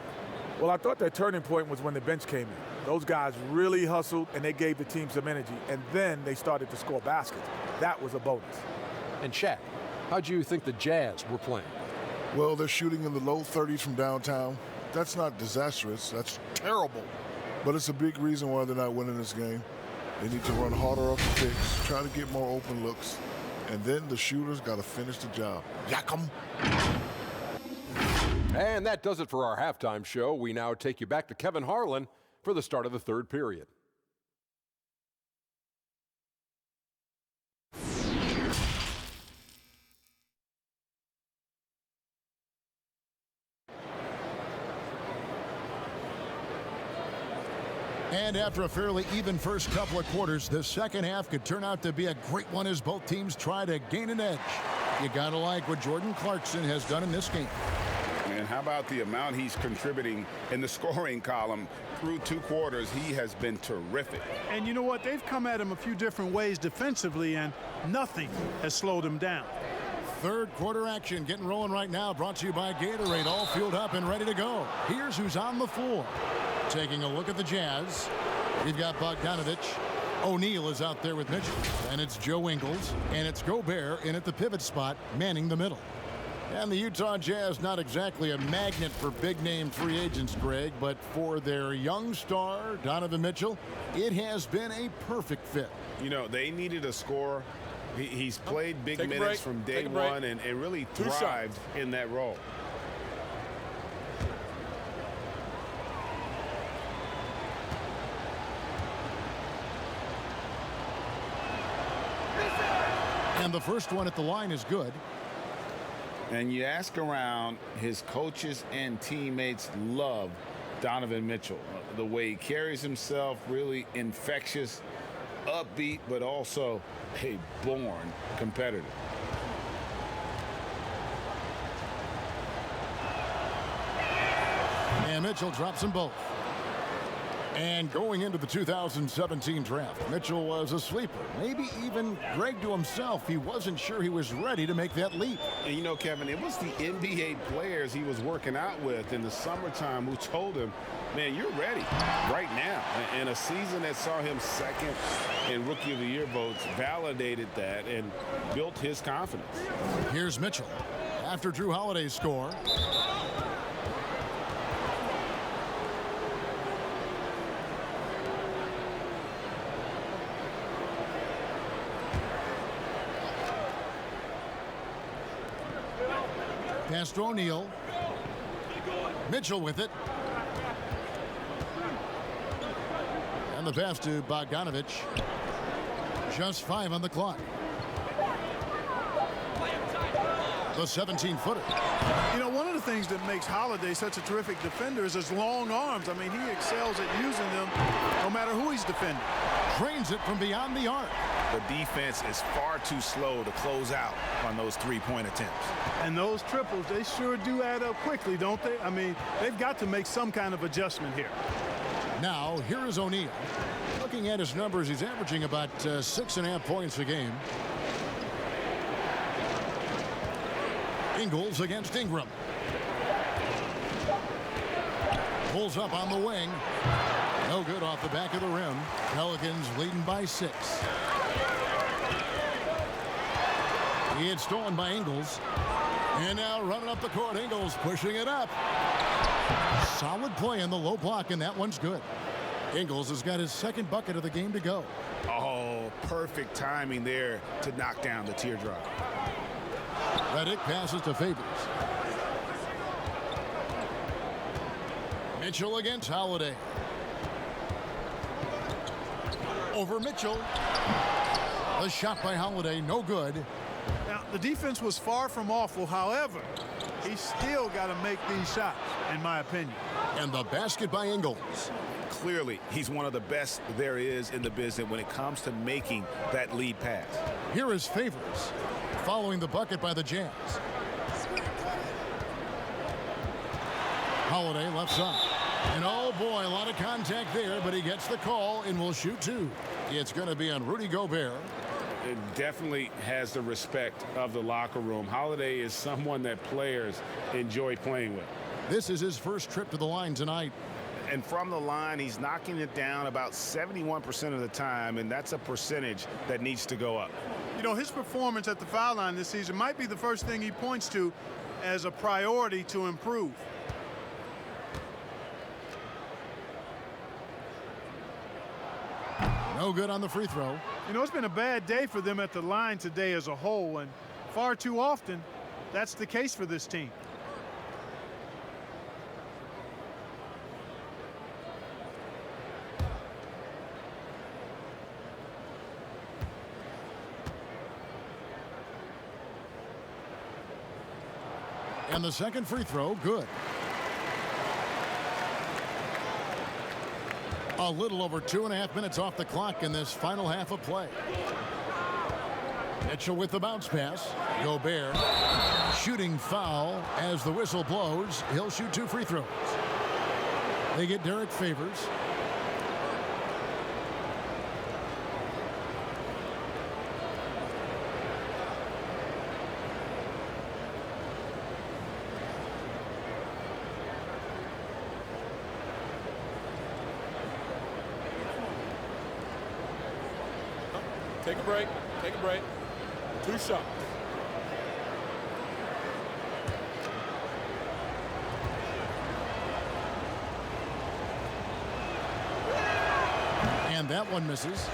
Well, I thought that turning point was when the bench came in. Those guys really hustled, and they gave the team some energy, and then they started to score baskets. That was a bonus. And Shaq, how do you think the Jazz were playing? Well, they're shooting in the low 30s from downtown. That's not disastrous. That's terrible. But it's a big reason why they're not winning this game. They need to run harder off the picks, try to get more open looks, and then the shooters got to finish the job. Yak 'em. And that does it for our halftime show. We now take you back to Kevin Harlan for the start of the third period. And after a fairly even first couple of quarters, the second half could turn out to be a great one as both teams try to gain an edge. You gotta like what Jordan Clarkson has done in this game. And how about the amount he's contributing in the scoring column through 2 quarters? He has been terrific. And you know what? They've come at him a few different ways defensively, and nothing has slowed him down. Third quarter action getting rolling right now, brought to you by Gatorade, all fueled up and ready to go. Here's who's on the floor. Taking a look at the Jazz, we've got Bogdanovich. O'Neal is out there with Mitchell, and it's Joe Ingles, and it's Gobert in at the pivot spot, manning the middle. And the Utah Jazz, not exactly a magnet for big-name free agents, Greg, but for their young star, Donovan Mitchell, it has been a perfect fit. You know, they needed a scorer. He's played big minutes from day one, and it really thrived in that role. And the first one at the line is good. And you ask around, his coaches and teammates love Donovan Mitchell. The way he carries himself, really infectious, upbeat, but also a born competitor. And Mitchell drops them both. And going into the 2017 draft, Mitchell was a sleeper. Maybe even Greg to himself, he wasn't sure he was ready to make that leap. And you know, Kevin, it was the NBA players he was working out with in the summertime who told him, man, you're ready right now. And a season that saw him second in Rookie of the Year votes validated that and built his confidence. Here's Mitchell after Drew Holiday's score. Pass to O'Neal. Mitchell with it. And the pass to Bogdanovich. Just 5 on the clock. The 17-footer. You know, one of the things that makes Holiday such a terrific defender is his long arms. I mean, he excels at using them no matter who he's defending. Trains it from beyond the arc. The defense is far too slow to close out on those three-point attempts. And those triples, they sure do add up quickly, don't they? I mean, they've got to make some kind of adjustment here. Now, here is O'Neal. Looking at his numbers, he's averaging about 6.5 points a game. Ingles against Ingram. Pulls up on the wing. No good off the back of the rim. Pelicans leading by 6. He had stolen by Ingles. And now running up the court, Ingles pushing it up. Solid play in the low block, and that one's good. Ingles has got his second bucket of the game to go. Oh, perfect timing there to knock down the teardrop. Redick passes to Favors. Mitchell against Holiday. Over Mitchell. The shot by Holiday, no good. Now, the defense was far from awful. However, he's still got to make these shots, in my opinion. And the basket by Ingles. Clearly, he's one of the best there is in the business when it comes to making that lead pass. Here is Favors, following the bucket by the Jazz. Holiday left side. And oh boy, a lot of contact there, but he gets the call and will shoot 2. It's going to be on Rudy Gobert. It definitely has the respect of the locker room. Holiday is someone that players enjoy playing with. This is his first trip to the line tonight. And from the line, he's knocking it down about 71% of the time, and that's a percentage that needs to go up. You know, his performance at the foul line this season might be the first thing he points to as a priority to improve. No good on the free throw. You know, it's been a bad day for them at the line today as a whole, and far too often, that's the case for this team. And the second free throw, good. A little over 2.5 minutes off the clock in this final half of play. Mitchell with the bounce pass. Gobert shooting foul as the whistle blows. He'll shoot 2 free throws. They get Derek Favors. Take a break. Take a break. 2 shots. And that one misses.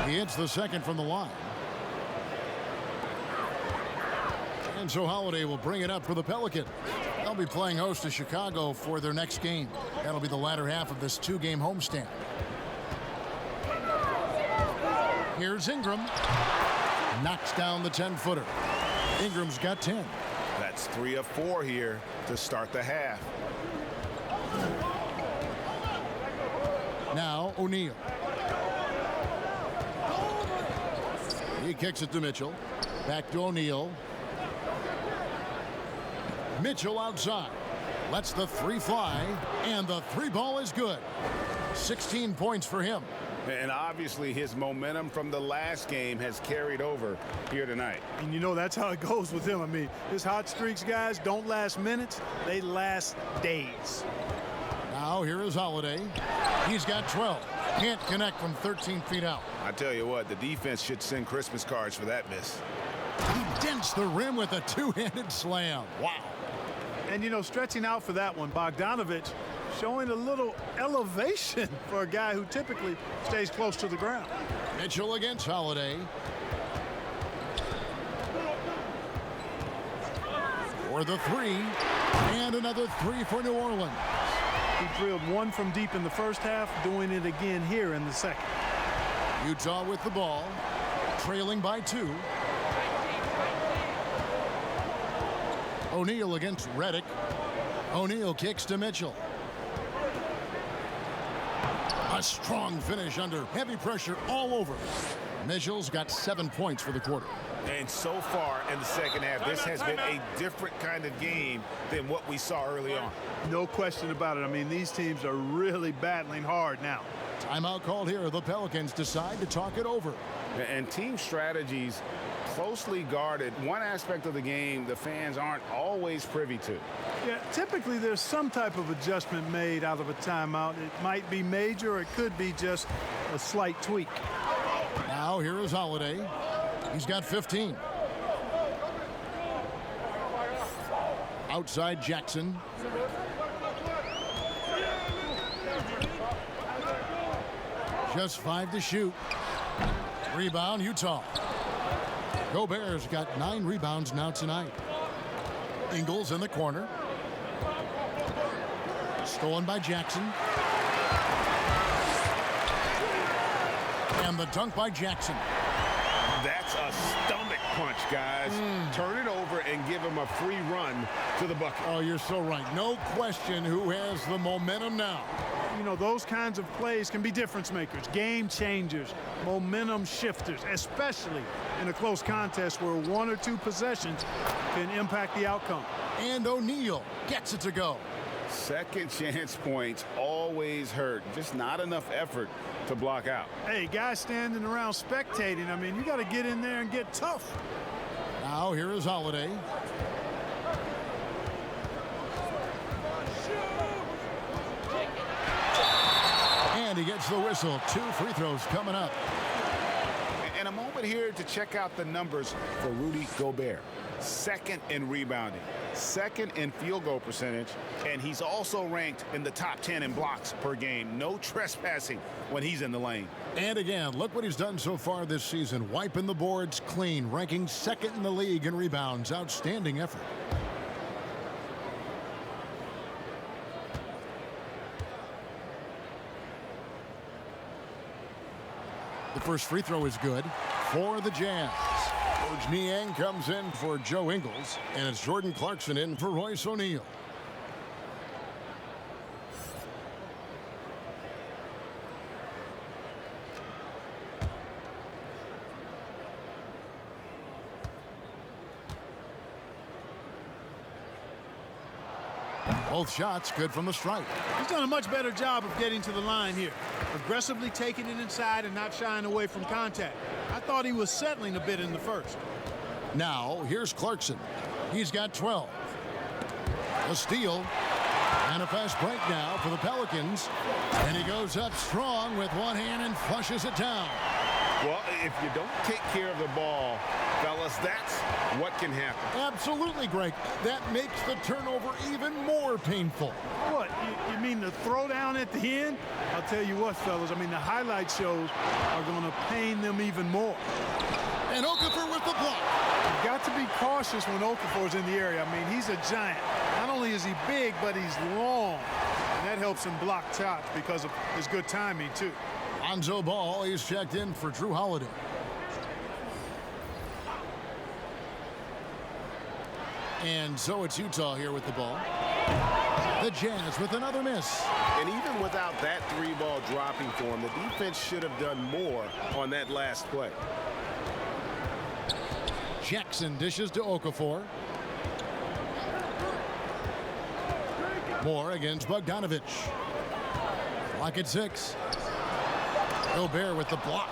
He hits the second from the line. And so Holiday will bring it up for the Pelicans. They'll be playing host to Chicago for their next game. That'll be the latter half of this 2-game homestand. Here's Ingram. Knocks down the 10-footer. Ingram's got 10. That's 3 of 4 here to start the half. Now O'Neal. He kicks it to Mitchell. Back to O'Neal. Mitchell outside. Lets the 3 fly, and the 3 ball is good. 16 points for him. And obviously his momentum from the last game has carried over here tonight. And you know that's how it goes with him. I mean, his hot streaks, guys, don't last minutes. They last days. Now here is Holiday. He's got 12. Can't connect from 13 feet out. I tell you what, the defense should send Christmas cards for that miss. He dents the rim with a 2-handed slam. Wow. And, you know, stretching out for that one, Bogdanovich showing a little elevation for a guy who typically stays close to the ground. Mitchell against Holiday. For the 3, and another 3 for New Orleans. He drilled 1 from deep in the first half, doing it again here in the second. Utah with the ball, trailing by 2. O'Neal against Redick. O'Neal kicks to Mitchell. A strong finish under heavy pressure all over. Mitchell's got 7 points for the quarter. And so far in the second half, this has been a different kind of game than what we saw early on. No question about it. I mean, these teams are really battling hard now. Timeout called here. The Pelicans decide to talk it over. And team strategies closely guarded. One aspect of the game the fans aren't always privy to. Yeah, typically there's some type of adjustment made out of a timeout. It might be major, or it could be just a slight tweak. Now here is Holiday. He's got 15. Outside Jackson. Just 5 to shoot. Rebound, Utah. Gobert's got 9 rebounds now tonight. Ingles in the corner. Stolen by Jackson. And the dunk by Jackson. That's a stomach punch, guys. Turn it over and give him a free run to the bucket. Oh, you're so right. No question who has the momentum now. You know, those kinds of plays can be difference makers, game changers, momentum shifters, especially in a close contest where 1 or 2 possessions can impact the outcome. And O'Neal gets it to go. Second chance points always hurt. Just not enough effort to block out. Hey, guys standing around spectating, I mean, you got to get in there and get tough. Now here is Holiday. And he gets the whistle. 2 free throws coming up. And a moment here to check out the numbers for Rudy Gobert. 2nd in rebounding, 2nd in field goal percentage, and he's also ranked in the top 10 in blocks per game. No trespassing when he's in the lane. And again, look what he's done so far this season. Wiping the boards clean, ranking 2nd in the league in rebounds. Outstanding effort. The first free throw is good for the Jazz. George Niang comes in for Joe Ingles, and it's Jordan Clarkson in for Royce O'Neal. Both shots good from the stripe. He's done a much better job of getting to the line here. Aggressively taking it inside and not shying away from contact. I thought he was settling a bit in the first. Now, here's Clarkson. He's got 12. A steal. And a fast break now for the Pelicans. And he goes up strong with one hand and flushes it down. Well, if you don't take care of the ball, fellas, that's what can happen. Absolutely, Greg. That makes the turnover even more painful. What, you mean the throwdown at the end? I'll tell you what, fellas, I mean, the highlight shows are going to pain them even more. And Okafor with the block. You've got to be cautious when Okafor's in the area. I mean, he's a giant. Not only is he big, but he's long. And that helps him block shots because of his good timing, too. Lonzo Ball, he's checked in for Drew Holiday. And so it's Utah here with the ball. The Jazz with another miss. And even without that 3-ball dropping for him, the defense should have done more on that last play. Jackson dishes to Okafor. Moore against Bogdanovich. Clock at 6. Gobert with the block.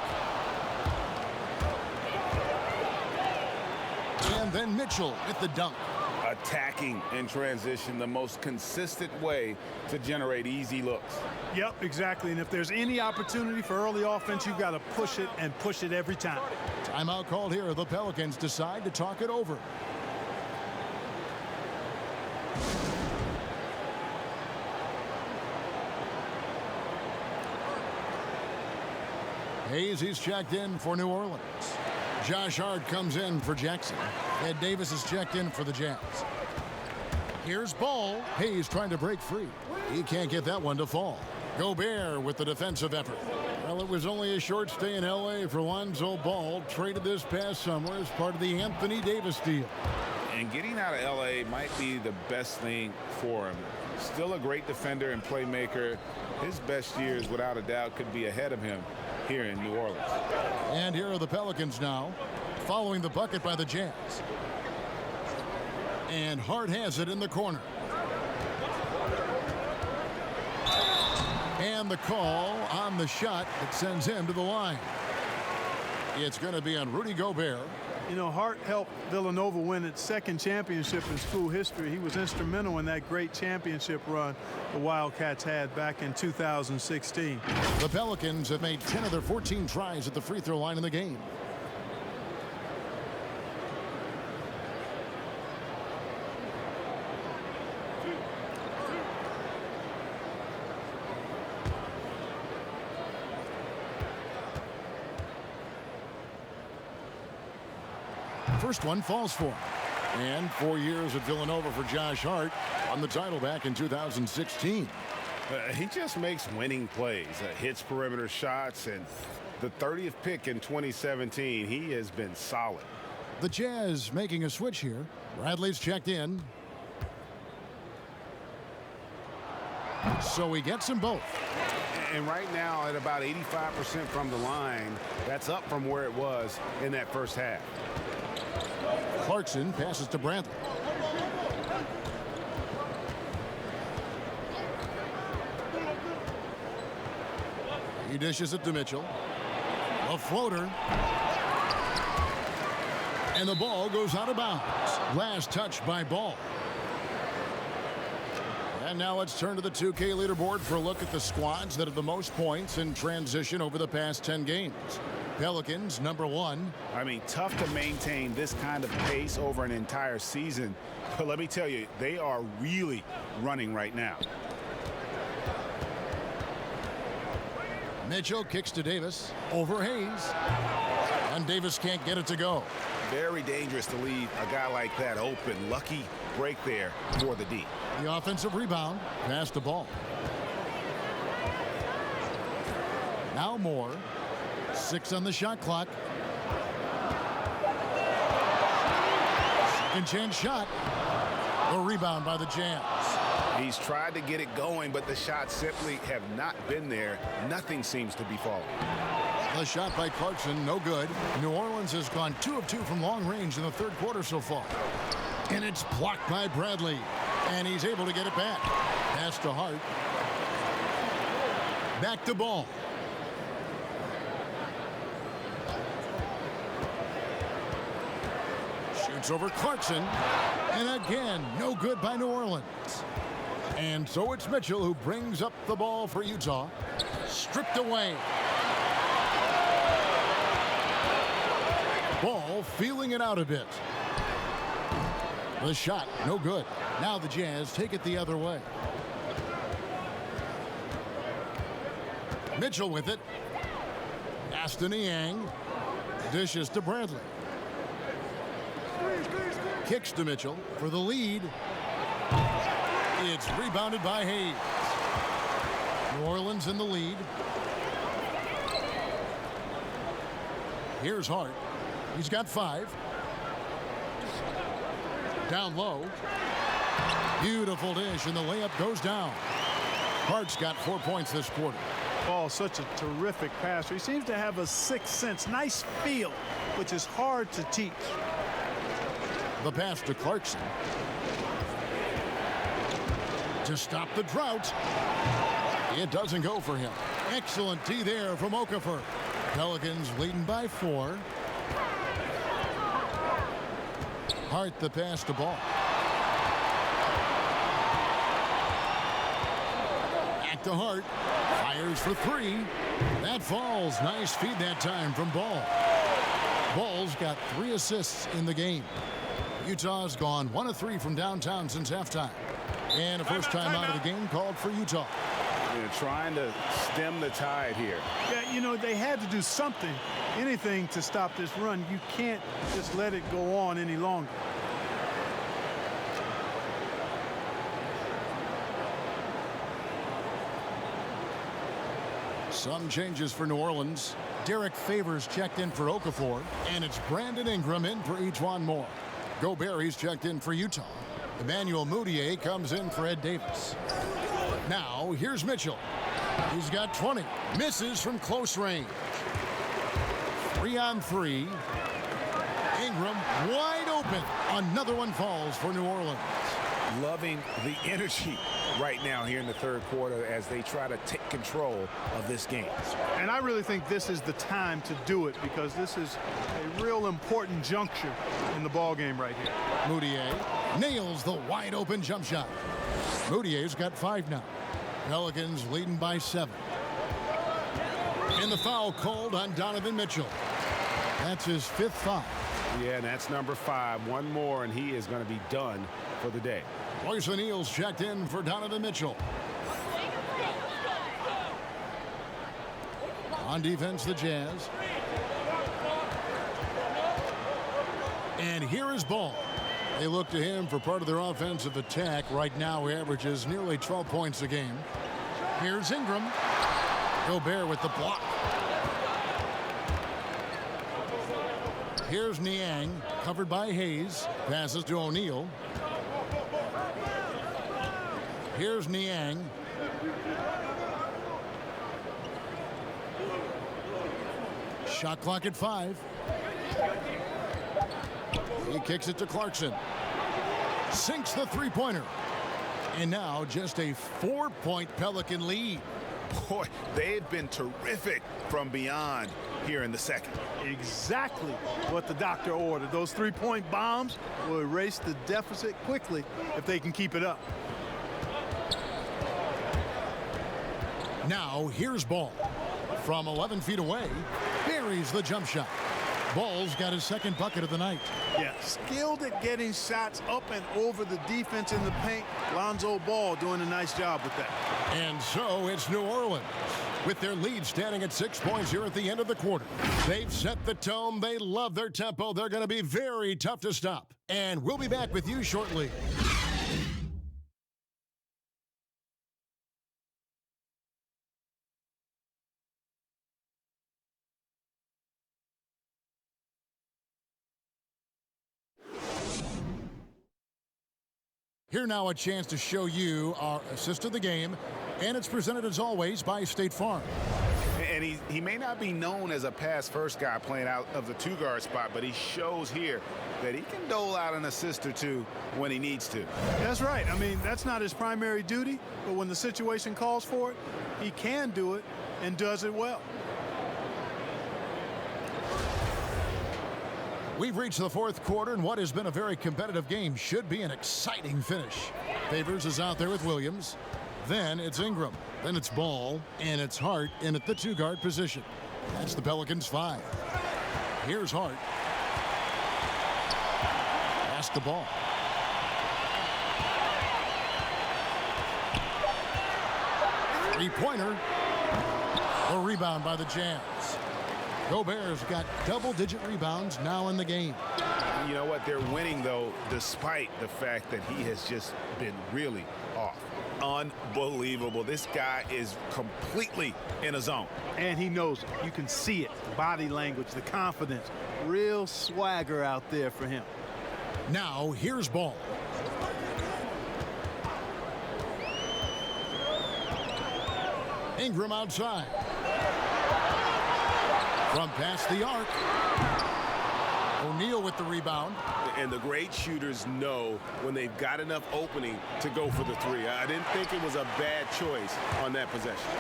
And then Mitchell with the dunk. Attacking in transition, the most consistent way to generate easy looks. Yep, exactly. And if there's any opportunity for early offense, you've got to push it and push it every time. Timeout called here. The Pelicans decide to talk it over. Hayes, he's checked in for New Orleans. Josh Hart comes in for Jackson. Ed Davis is checked in for the Jazz. Here's Ball. Hayes trying to break free. He can't get that one to fall. Gobert with the defensive effort. Well, it was only a short stay in L.A. for Lonzo Ball, traded this past summer as part of the Anthony Davis deal. And getting out of L.A. might be the best thing for him. Still a great defender and playmaker. His best years, without a doubt, could be ahead of him here in New Orleans. And here are the Pelicans now, following the bucket by the Jazz. And Hart has it in the corner. And the call on the shot that sends him to the line. It's going to be on Rudy Gobert. You know, Hart helped Villanova win its second championship in school history. He was instrumental in that great championship run the Wildcats had back in 2016. The Pelicans have made 10 of their 14 tries at the free throw line in the game. First one falls for him. And 4 years at Villanova for Josh Hart, won the title back in 2016. He just makes winning plays, hits perimeter shots, and the 30th pick in 2017, he has been solid. The Jazz making a switch here. Bradley's checked in. So he gets them both. And right now at about 85% from the line, that's up from where it was in that first half. Clarkson passes to Bradley. He dishes it to Mitchell. A floater. And the ball goes out of bounds. Last touch by Ball. And now let's turn to the 2K leaderboard for a look at the squads that have the most points in transition over the past 10 games. Pelicans, number 1. I mean, tough to maintain this kind of pace over an entire season. But let me tell you, they are really running right now. Mitchell kicks to Davis. Over Hayes. And Davis can't get it to go. Very dangerous to leave a guy like that open. Lucky break there for the D. The offensive rebound. Pass the ball. Now Moore. 6 on the shot clock. Second chance shot. A rebound by the Jazz. He's tried to get it going, but the shots simply have not been there. Nothing seems to be falling. The shot by Clarkson, no good. New Orleans has gone 2 of 2 from long range in the third quarter so far. And it's blocked by Bradley. And he's able to get it back. Pass to Hart. Back to Ball. Shoots over Clarkson. And again, no good by New Orleans. And so it's Mitchell who brings up the ball for Utah. Stripped away. Ball feeling it out a bit. The shot, no good. Now the Jazz take it the other way. Mitchell with it. Aston Yang. Dishes to Bradley. Kicks to Mitchell for the lead. It's rebounded by Hayes. New Orleans in the lead. Here's Hart. He's got 5. Down low. Beautiful dish, and the layup goes down. Hart's got 4 points this quarter. Ball, such a terrific passer. He seems to have a sixth sense, nice feel, which is hard to teach. The pass to Clarkson. To stop the drought. It doesn't go for him. Excellent D there from Okafor. Pelicans leading by 4. Hart the pass to Ball. Back to Hart. Fires for 3. That falls. Nice feed that time from Ball. Ball's got 3 assists in the game. Utah's gone 1 of 3 from downtown since halftime. And a first time out of the game called for Utah. They're trying to stem the tide here. Yeah, you know, they had to do something, anything to stop this run. You can't just let it go on any longer. Some changes for New Orleans. Derek Favors checked in for Okafor, and it's Brandon Ingram in for Ejuan Moore. Gobert, he's checked in for Utah. Emmanuel Mudiay comes in for Ed Davis. Now, here's Mitchell. He's got 20. Misses from close range. 3 on 3. Ingram wide open. Another one falls for New Orleans. Loving the energy right now here in the third quarter as they try to take control of this game. And I really think this is the time to do it because this is a real important juncture in the ball game right here. Mudiay nails the wide open jump shot. Moutier's got 5 now. Pelicans leading by 7. And the foul called on Donovan Mitchell. That's his 5th foul. Yeah, and that's number 5. One more, and he is going to be done for the day. Royce O'Neal's checked in for Donovan Mitchell. On defense, the Jazz. And here is Ball. They look to him for part of their offensive attack. Right now, he averages nearly 12 points a game. Here's Ingram. Gobert with the block. Here's Niang, covered by Hayes. Passes to O'Neal. Here's Niang. Shot clock at 5. He kicks it to Clarkson. Sinks the three-pointer. And now just a 4-point Pelican lead. Boy, they've been terrific from beyond here in the second. Exactly what the doctor ordered. Those 3-point bombs will erase the deficit quickly if they can keep it up. Now here's Ball. From 11 feet away, buries the jump shot. Ball's got his 2nd bucket of the night. Yeah, skilled at getting shots up and over the defense in the paint. Lonzo Ball doing a nice job with that. And so it's New Orleans with their lead standing at 6 points here at the end of the quarter. They've set the tone. They love their tempo. They're going to be very tough to stop. And we'll be back with you shortly. Here now a chance to show you our assist of the game, and it's presented as always by State Farm. And he may not be known as a pass-first guy playing out of the 2-guard spot, but he shows here that he can dole out an assist or 2 when he needs to. That's right. I mean, that's not his primary duty, but when the situation calls for it, he can do it and does it well. We've reached the 4th quarter, and what has been a very competitive game should be an exciting finish. Favors is out there with Williams. Then it's Ingram. Then it's Ball, and it's Hart in at the 2-guard position. That's the Pelicans 5. Here's Hart. Pass the ball. Three-pointer. A rebound by the Jazz. Gobert's got double-digit rebounds now in the game. You know what? They're winning, though, despite the fact that he has just been really off. Unbelievable. This guy is completely in a zone. And he knows it. You can see it. Body language, the confidence. Real swagger out there for him. Now here's ball. Ingram outside. From past the arc. O'Neal with the rebound. And the great shooters know when they've got enough opening to go for the three. I didn't think it was a bad choice on that possession.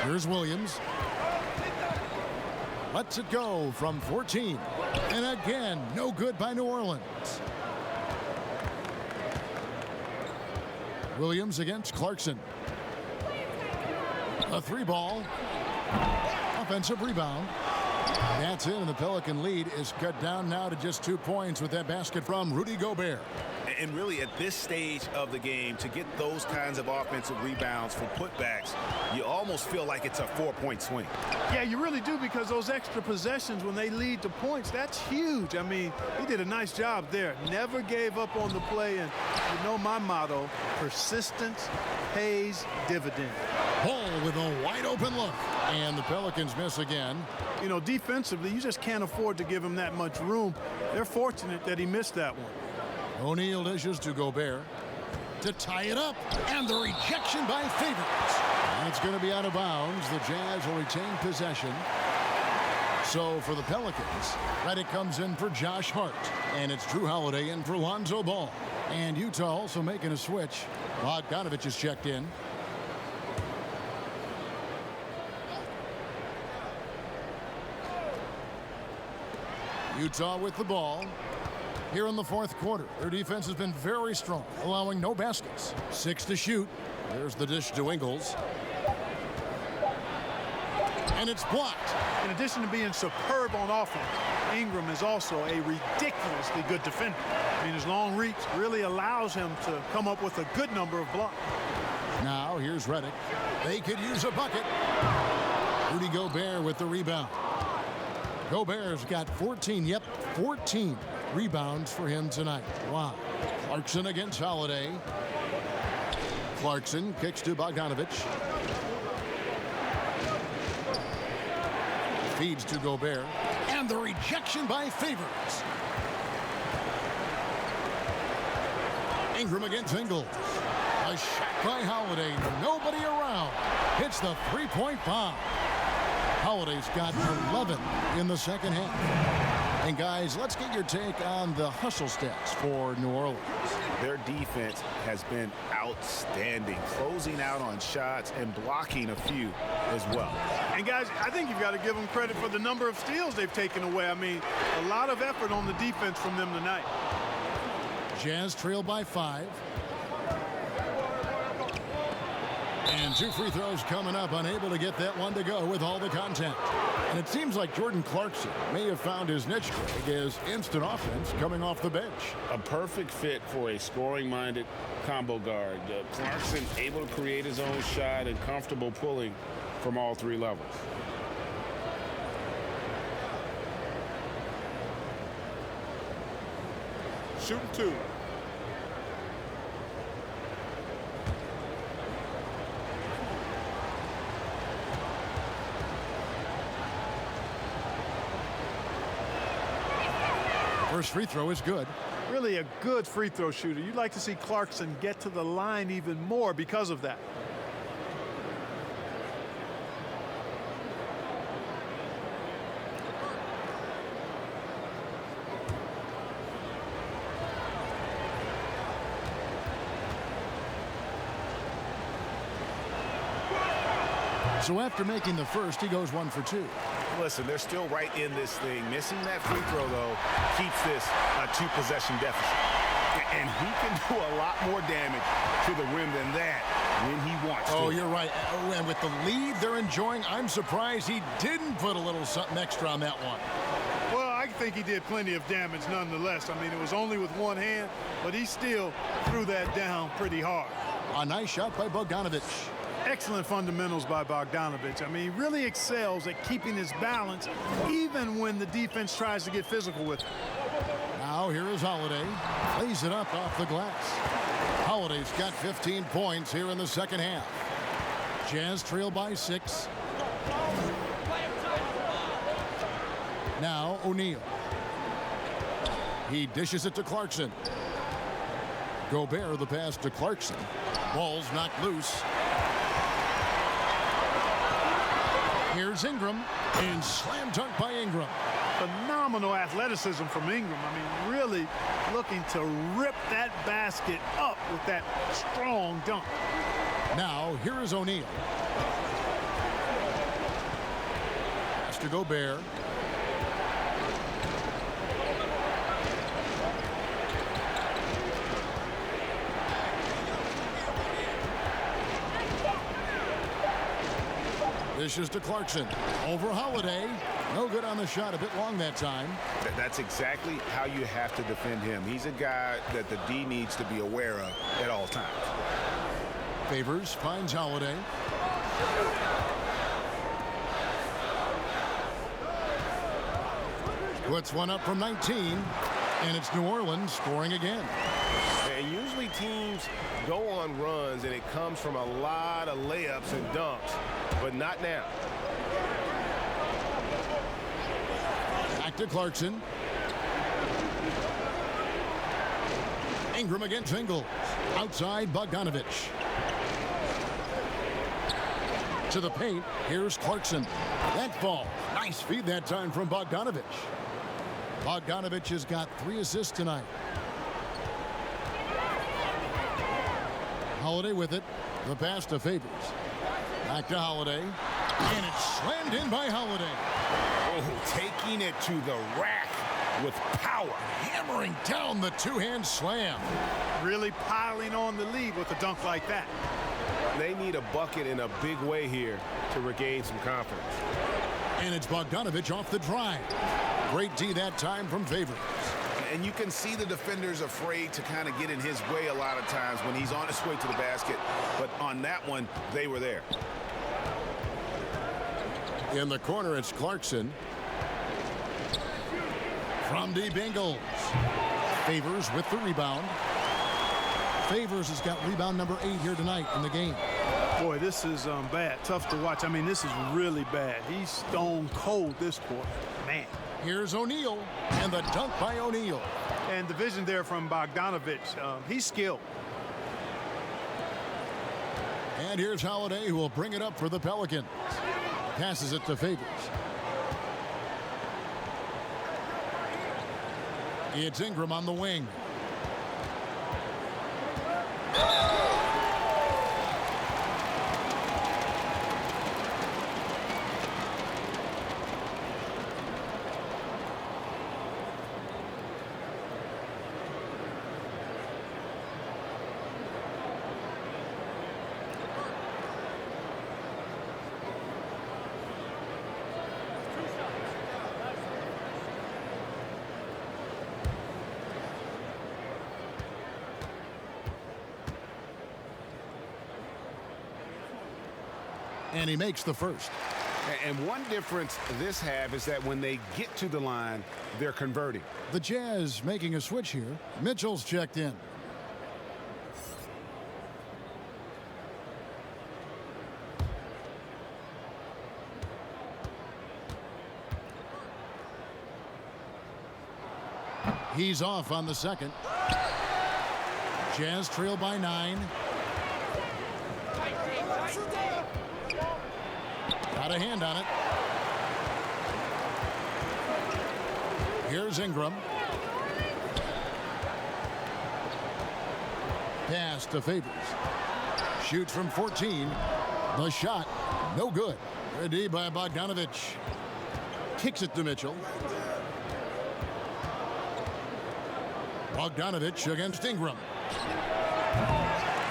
Here's Williams. Lets it go from 14. And again, no good by New Orleans. Williams against Clarkson. A three ball. Offensive rebound. That's it, and the Pelican lead is cut down now to just 2 points with that basket from Rudy Gobert. And really, at this stage of the game, to get those kinds of offensive rebounds for putbacks, you almost feel like it's a 4-point swing. Yeah, you really do, because those extra possessions, when they lead to points, that's huge. I mean, he did a nice job there. Never gave up on the play, and you know my motto, persistence pays dividend. Ball with a wide open look, and the Pelicans miss again. You know, defensively, you just can't afford to give him that much room. They're fortunate that he missed that one. O'Neal dishes to Gobert to tie it up, and the rejection by Favors. That's going to be out of bounds. The Jazz will retain possession. So for the Pelicans, Redick comes in for Josh Hart, and it's Drew Holiday in for Lonzo Ball. And Utah also making a switch. Bogdanovich is checked in. Utah with the ball. Here in the fourth quarter, their defense has been very strong, allowing no baskets. 6 to shoot. There's the dish to Ingles. And it's blocked. In addition to being superb on offense, Ingram is also a ridiculously good defender. I mean, his long reach really allows him to come up with a good number of blocks. Now here's Redick. They could use a bucket. Rudy Gobert with the rebound. Gobert's got 14 rebounds for him tonight. Wow. Clarkson against Holiday. Clarkson kicks to Bogdanovich. Feeds to Gobert. And the rejection by Favors. Ingram against Ingles. A shot by Holiday. Nobody around. Hits the three-point bomb. Holiday's got 11 in the second half. And guys, let's get your take on the hustle stats for New Orleans. Their defense has been outstanding, closing out on shots and blocking a few as well. And guys, I think you've got to give them credit for the number of steals they've taken away. I mean, a lot of effort on the defense from them tonight. Jazz trail by 5. And 2 free throws coming up, unable to get that one to go with all the contact. And it seems like Jordan Clarkson may have found his niche, Greg, as instant offense coming off the bench. A perfect fit for a scoring-minded combo guard. Clarkson able to create his own shot and comfortable pulling from all 3 levels. Shooting 2. First free throw is good. Really a good free throw shooter. You'd like to see Clarkson get to the line even more because of that. So after making the first, he goes 1 for 2. Listen, they're still right in this thing. Missing that free throw, though, keeps this a 2-possession deficit. And he can do a lot more damage to the rim than that when he wants to. Oh, you're right. Oh, and with the lead they're enjoying, I'm surprised he didn't put a little something extra on that one. Well, I think he did plenty of damage nonetheless. I mean, it was only with one hand, but he still threw that down pretty hard. A nice shot by Bogdanovich. Excellent fundamentals by Bogdanovich. I mean, he really excels at keeping his balance even when the defense tries to get physical with him. Now here is Holiday. Lays it up off the glass. Holiday's got 15 points here in the second half. Jazz trail by 6. Now O'Neal. He dishes it to Clarkson. Gobert the pass to Clarkson. Ball's knocked loose. Here's Ingram, and slam dunk by Ingram. Phenomenal athleticism from Ingram. I mean, really looking to rip that basket up with that strong dunk. Now, here is O'Neal. Pass to Gobert. Dishes to Clarkson. Over Holiday. No good on the shot. A bit long that time. That's exactly how you have to defend him. He's a guy that the D needs to be aware of at all times. Favors finds Holiday. Puts one up from 19. And it's New Orleans scoring again. And usually teams go on runs and it comes from a lot of layups and dunks, but not now. Back to Clarkson. Ingram against Ingles. Outside Bogdanovich. To the paint. Here's Clarkson. That fall. Nice feed that time from Bogdanovich. Bogdanovich has got 3 assists tonight. Holiday with it. The pass to Favors. Back to Holiday. And it's slammed in by Holiday. Oh, taking it to the rack with power. Hammering down the two-hand slam. Really piling on the lead with a dunk like that. They need a bucket in a big way here to regain some confidence. And it's Bogdanovich off the drive. Great D that time from Favors. And you can see the defenders afraid to kind of get in his way a lot of times when he's on his way to the basket. But on that one, they were there. In the corner, it's Clarkson. From deep Ingles. Favors with the rebound. Favors has got rebound number 8 here tonight in the game. Boy, this is bad. Tough to watch. I mean, this is really bad. He's stone cold this quarter. Man. Here's O'Neal, and the dunk by O'Neal. And the vision there from Bogdanovich. He's skilled. And here's Holiday, who will bring it up for the Pelicans. Passes it to Favors. It's Ingram on the wing. And he makes the first. And one difference this half is that when they get to the line, they're converting. The Jazz making a switch here. Mitchell's checked in. He's off on the second. Jazz trail by 9. Got a hand on it. Here's Ingram. Pass to Favors. Shoots from 14. The shot, no good. Good D by Bogdanovich. Kicks it to Mitchell. Bogdanovich against Ingram.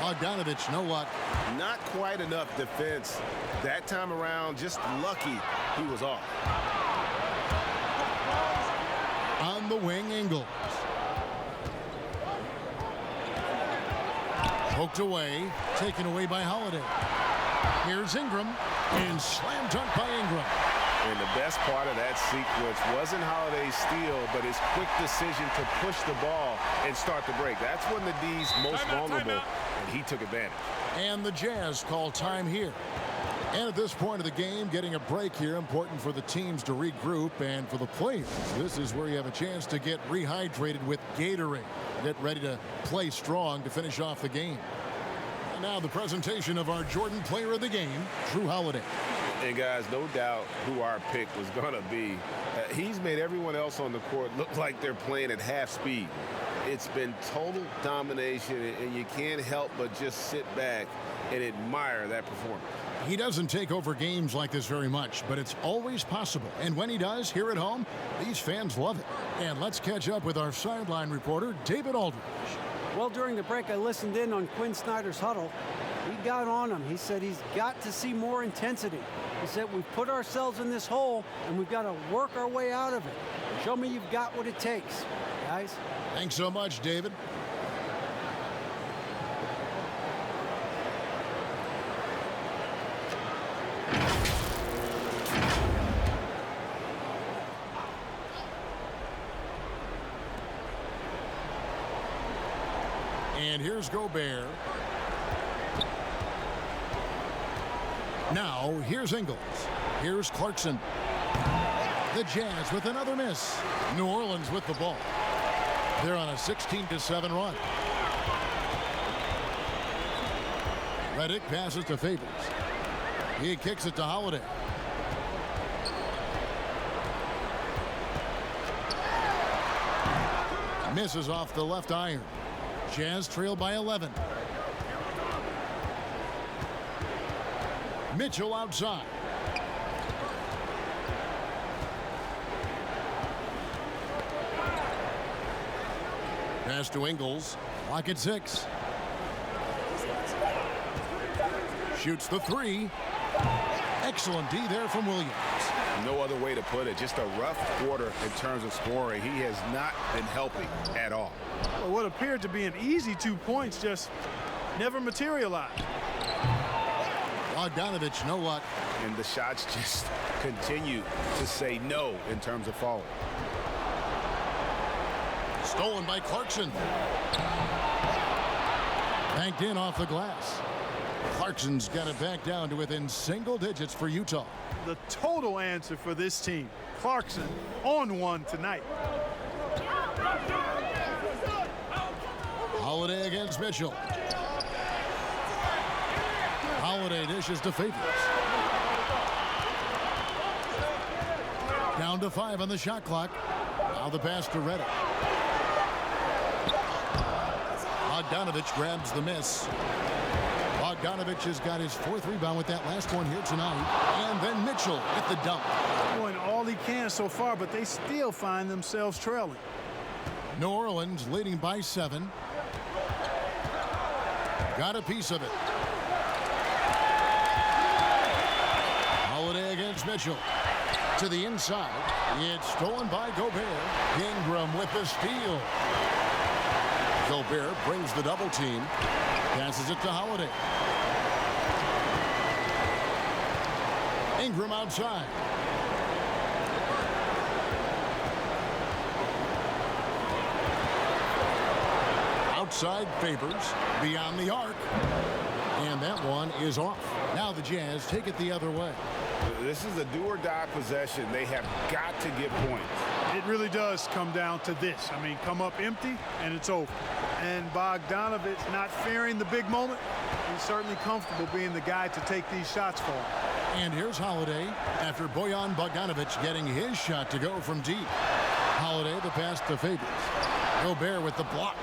Bogdanovich, no luck. Not quite enough defense. That time around, just lucky he was off. On the wing, Ingles. Poked away, taken away by Holiday. Here's Ingram, and slam dunk by Ingram. And the best part of that sequence wasn't Holiday's steal, but his quick decision to push the ball and start the break. That's when the D's most vulnerable, and he took advantage. And the Jazz call time here. And at this point of the game, getting a break here, important for the teams to regroup, and for the players, this is where you have a chance to get rehydrated with Gatorade. Get ready to play strong to finish off the game. And now the presentation of our Jordan Player of the Game, Drew Holiday. And guys, no doubt who our pick was going to be. He's made everyone else on the court look like they're playing at half speed. It's been total domination, and you can't help but just sit back and admire that performance. He doesn't take over games like this very much, but it's always possible. And when he does, here at home, these fans love it. And let's catch up with our sideline reporter, David Aldridge. Well, during the break, I listened in on Quinn Snyder's huddle. He got on him. He said he's got to see more intensity. He said we've put ourselves in this hole, and we've got to work our way out of it. Show me you've got what it takes, guys. Thanks so much, David. And here's Gobert. Now, here's Ingles. Here's Clarkson. The Jazz with another miss. New Orleans with the ball. They're on a 16-7 run. Redick passes to Favors. He kicks it to Holiday. Misses off the left iron. Jazz trail by 11. Mitchell outside. Pass to Ingles. Clock at 6. Shoots the 3. Excellent D there from Williams. No other way to put it. Just a rough quarter in terms of scoring. He has not been helping at all. Well, what appeared to be an easy 2 points just never materialized. Bogdanovich, no luck. And the shots just continue to say no in terms of falling. Stolen by Clarkson. Banked in off the glass. Clarkson's got it back down to within single digits for Utah. The total answer for this team. Clarkson on one tonight. Holiday against Mitchell. Holiday dishes to Favors. Down to 5 on the shot clock. Now the pass to Redick. Bogdanovich grabs the miss. Bogdanovich has got his 4th rebound with that last one here tonight. And then Mitchell with the dunk. Doing all he can so far, but they still find themselves trailing. New Orleans leading by 7. Got a piece of it. Holiday against Mitchell. To the inside. It's stolen by Gobert. Ingram with the steal. Gobert brings the double team. Passes it to Holiday. Ingram outside. Outside Favors. Beyond the arc. And that one is off. Now the Jazz take it the other way. This is a do-or-die possession. They have got to get points. It really does come down to this. I mean, come up empty, and it's over. And Bogdanovich not fearing the big moment. He's certainly comfortable being the guy to take these shots for him. And here's Holiday after Bojan Bogdanovic getting his shot to go from deep. Holiday the pass to Favors. Gobert with the block.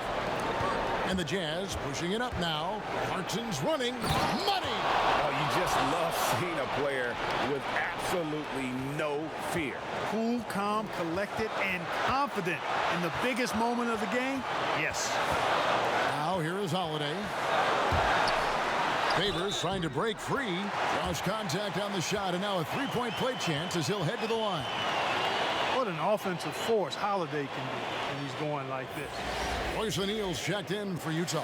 And the Jazz pushing it up now. Clarkson's running. Money! Oh, you just love seeing a player with absolutely no fear. Cool, calm, collected, and confident in the biggest moment of the game? Yes. Now here is Holiday. Favors trying to break free. Draws contact on the shot, and now a 3-point play chance as he'll head to the line. What an offensive force Holiday can be when he's going like this. Royce O'Neal's checked in for Utah.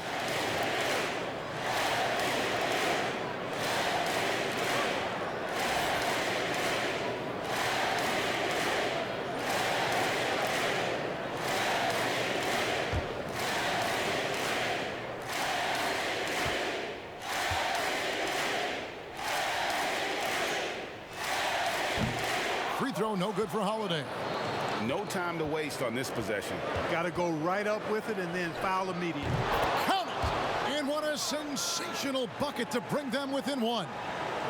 throw, no good for Holiday. No time to waste on this possession. Got to go right up with it and then foul immediately. Count it! And what a sensational bucket to bring them within one.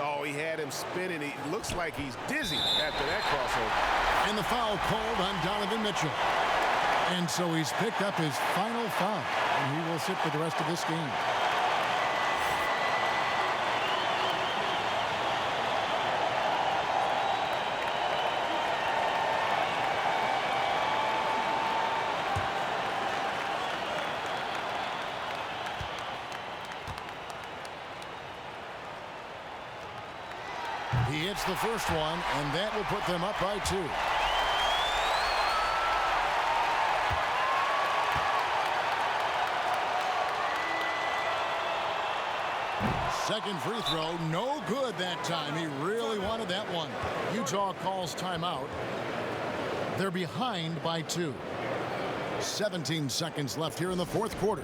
Oh, he had him spinning. He looks like he's dizzy after that crossover. And the foul called on Donovan Mitchell. And so he's picked up his final foul, and he will sit for the rest of this game. He hits the first one, and that will put them up by 2. Second free throw, no good that time. He really wanted that one. Utah calls timeout. They're behind by 2. 17 seconds left here in the fourth quarter.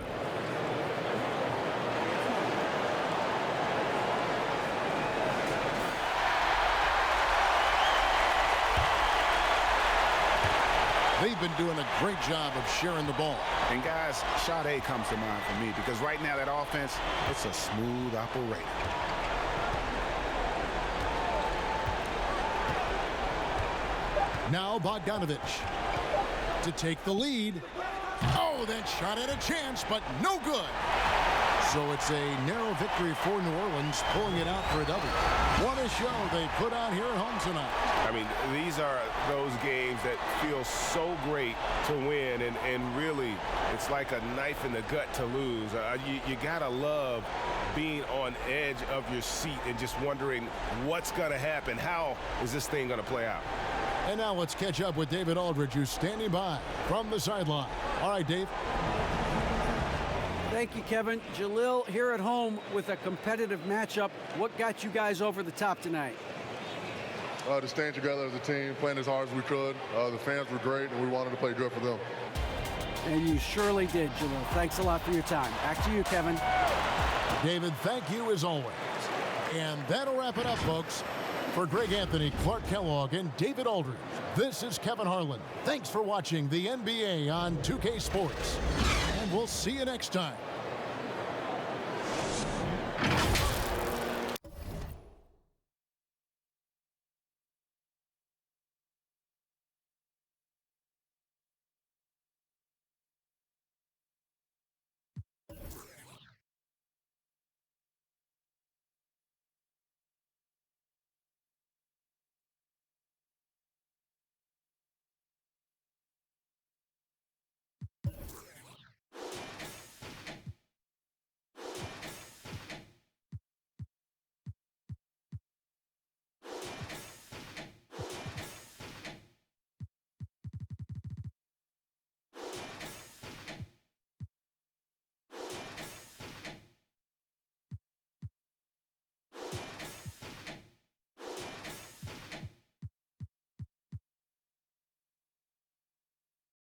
They've been doing a great job of sharing the ball. And guys, shot A comes to mind for me because right now that offense, it's a smooth operator. Now Bogdanovich to take the lead. Oh, that shot had a chance, but no good. So it's a narrow victory for New Orleans, pulling it out for a double. What a show they put on here at home tonight. I mean, these are those games that feel so great to win, and really, it's like a knife in the gut to lose. You gotta love being on edge of your seat and just wondering what's gonna happen. How is this thing gonna play out? And now let's catch up with David Aldridge, who's standing by from the sideline. All right, Dave. Thank you, Kevin. Jalil, here at home with a competitive matchup. What got you guys over the top tonight? To stand together as a team, playing as hard as we could. The fans were great, and we wanted to play good for them. And you surely did, Jalil. Thanks a lot for your time. Back to you, Kevin. David, thank you as always. And that'll wrap it up, folks. For Greg Anthony, Clark Kellogg, and David Aldridge, this is Kevin Harlan. Thanks for watching the NBA on 2K Sports. And we'll see you next time.